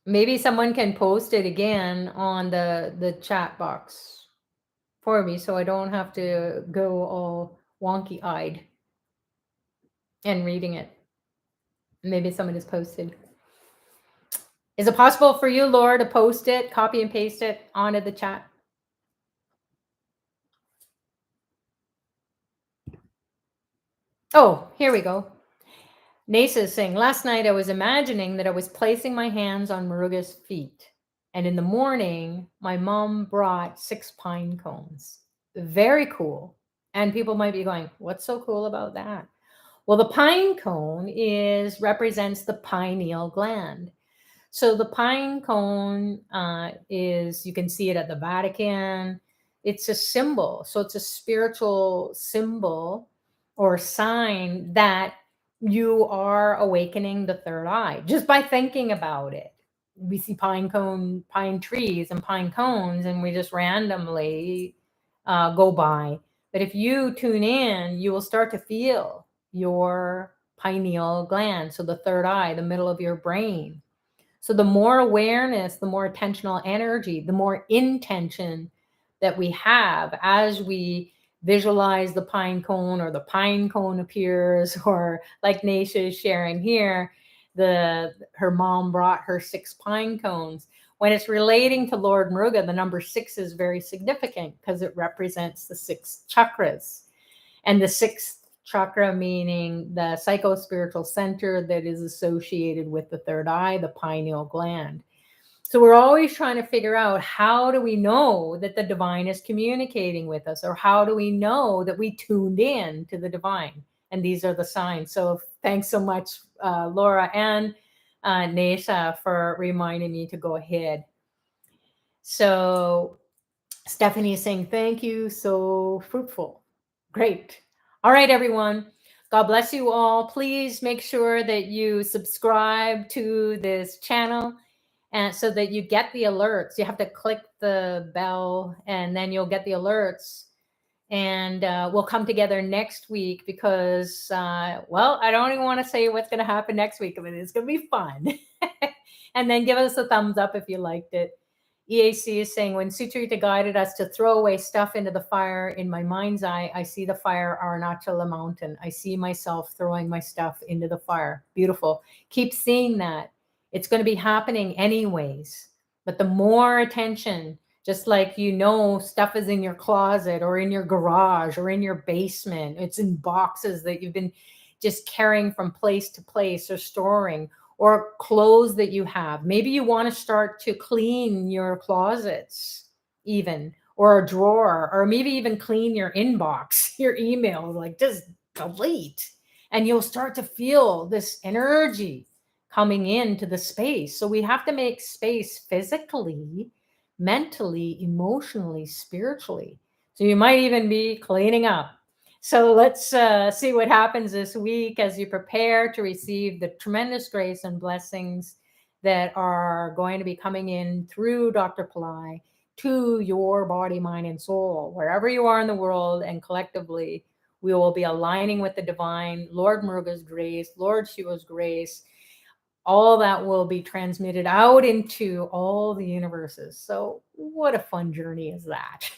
Maybe someone can post it again on the chat box for me so I don't have to go all wonky-eyed and reading it. Maybe someone has posted. Is it possible for you, Laura, to post it, copy and paste it onto the chat? Oh, here we go. NASA is saying, last night I was imagining that I was placing my hands on Muruga's feet. And in the morning, my mom brought 6 pine cones. Very cool. And people might be going, what's so cool about that? Well, the pine cone represents the pineal gland. So the pine cone is, you can see it at the Vatican. It's a symbol. So it's a spiritual symbol or sign that you are awakening the third eye just by thinking about it. We see pine trees and pine cones, and we just randomly go by. But if you tune in, you will start to feel your pineal gland, so the third eye, the middle of your brain. So the more awareness, the more attentional energy, the more intention that we have as we visualize the pine cone, or the pine cone appears, or like Naisha is sharing here, her mom brought her 6 pine cones. When it's relating to Lord Muruga, the number 6 is very significant because it represents the 6 chakras. And the 6th chakra meaning the psycho-spiritual center that is associated with the third eye, the pineal gland. So we're always trying to figure out, how do we know that the divine is communicating with us? Or how do we know that we tuned in to the divine? And these are the signs. So thanks so much, Laura and Nesha, for reminding me to go ahead. So Stephanie is saying, thank you, so fruitful. Great. All right, everyone. God bless you all. Please make sure that you subscribe to this channel, and so that you get the alerts. You have to click the bell, and then you'll get the alerts. And we'll come together next week because, well, I don't even want to say what's going to happen next week, but it's going to be fun. And then give us a thumbs up if you liked it. EAC is saying, when Sucharita guided us to throw away stuff into the fire, in my mind's eye, I see the fire Arunachala mountain. I see myself throwing my stuff into the fire. Beautiful. Keep seeing that. It's going to be happening anyways. But the more attention, just like, stuff is in your closet or in your garage or in your basement. It's in boxes that you've been just carrying from place to place or storing, or clothes that you have. Maybe you want to start to clean your closets even, or a drawer, or maybe even clean your inbox, your email, like just delete. And you'll start to feel this energy coming into the space. So we have to make space physically, mentally, emotionally, spiritually. So you might even be cleaning up. So let's see what happens this week as you prepare to receive the tremendous grace and blessings that are going to be coming in through Dr. Pillai to your body, mind, and soul, wherever you are in the world. And collectively, we will be aligning with the divine, Lord Muruga's grace, Lord Shiva's grace. All that will be transmitted out into all the universes. So what a fun journey is that?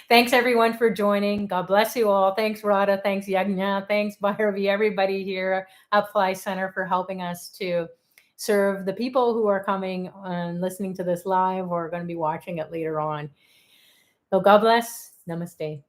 Thanks everyone for joining. God bless you all. Thanks Radha. Thanks Yagna. Thanks Bhairavi, everybody here at Fly Center for helping us to serve the people who are coming and listening to this live or are going to be watching it later on. So God bless. Namaste.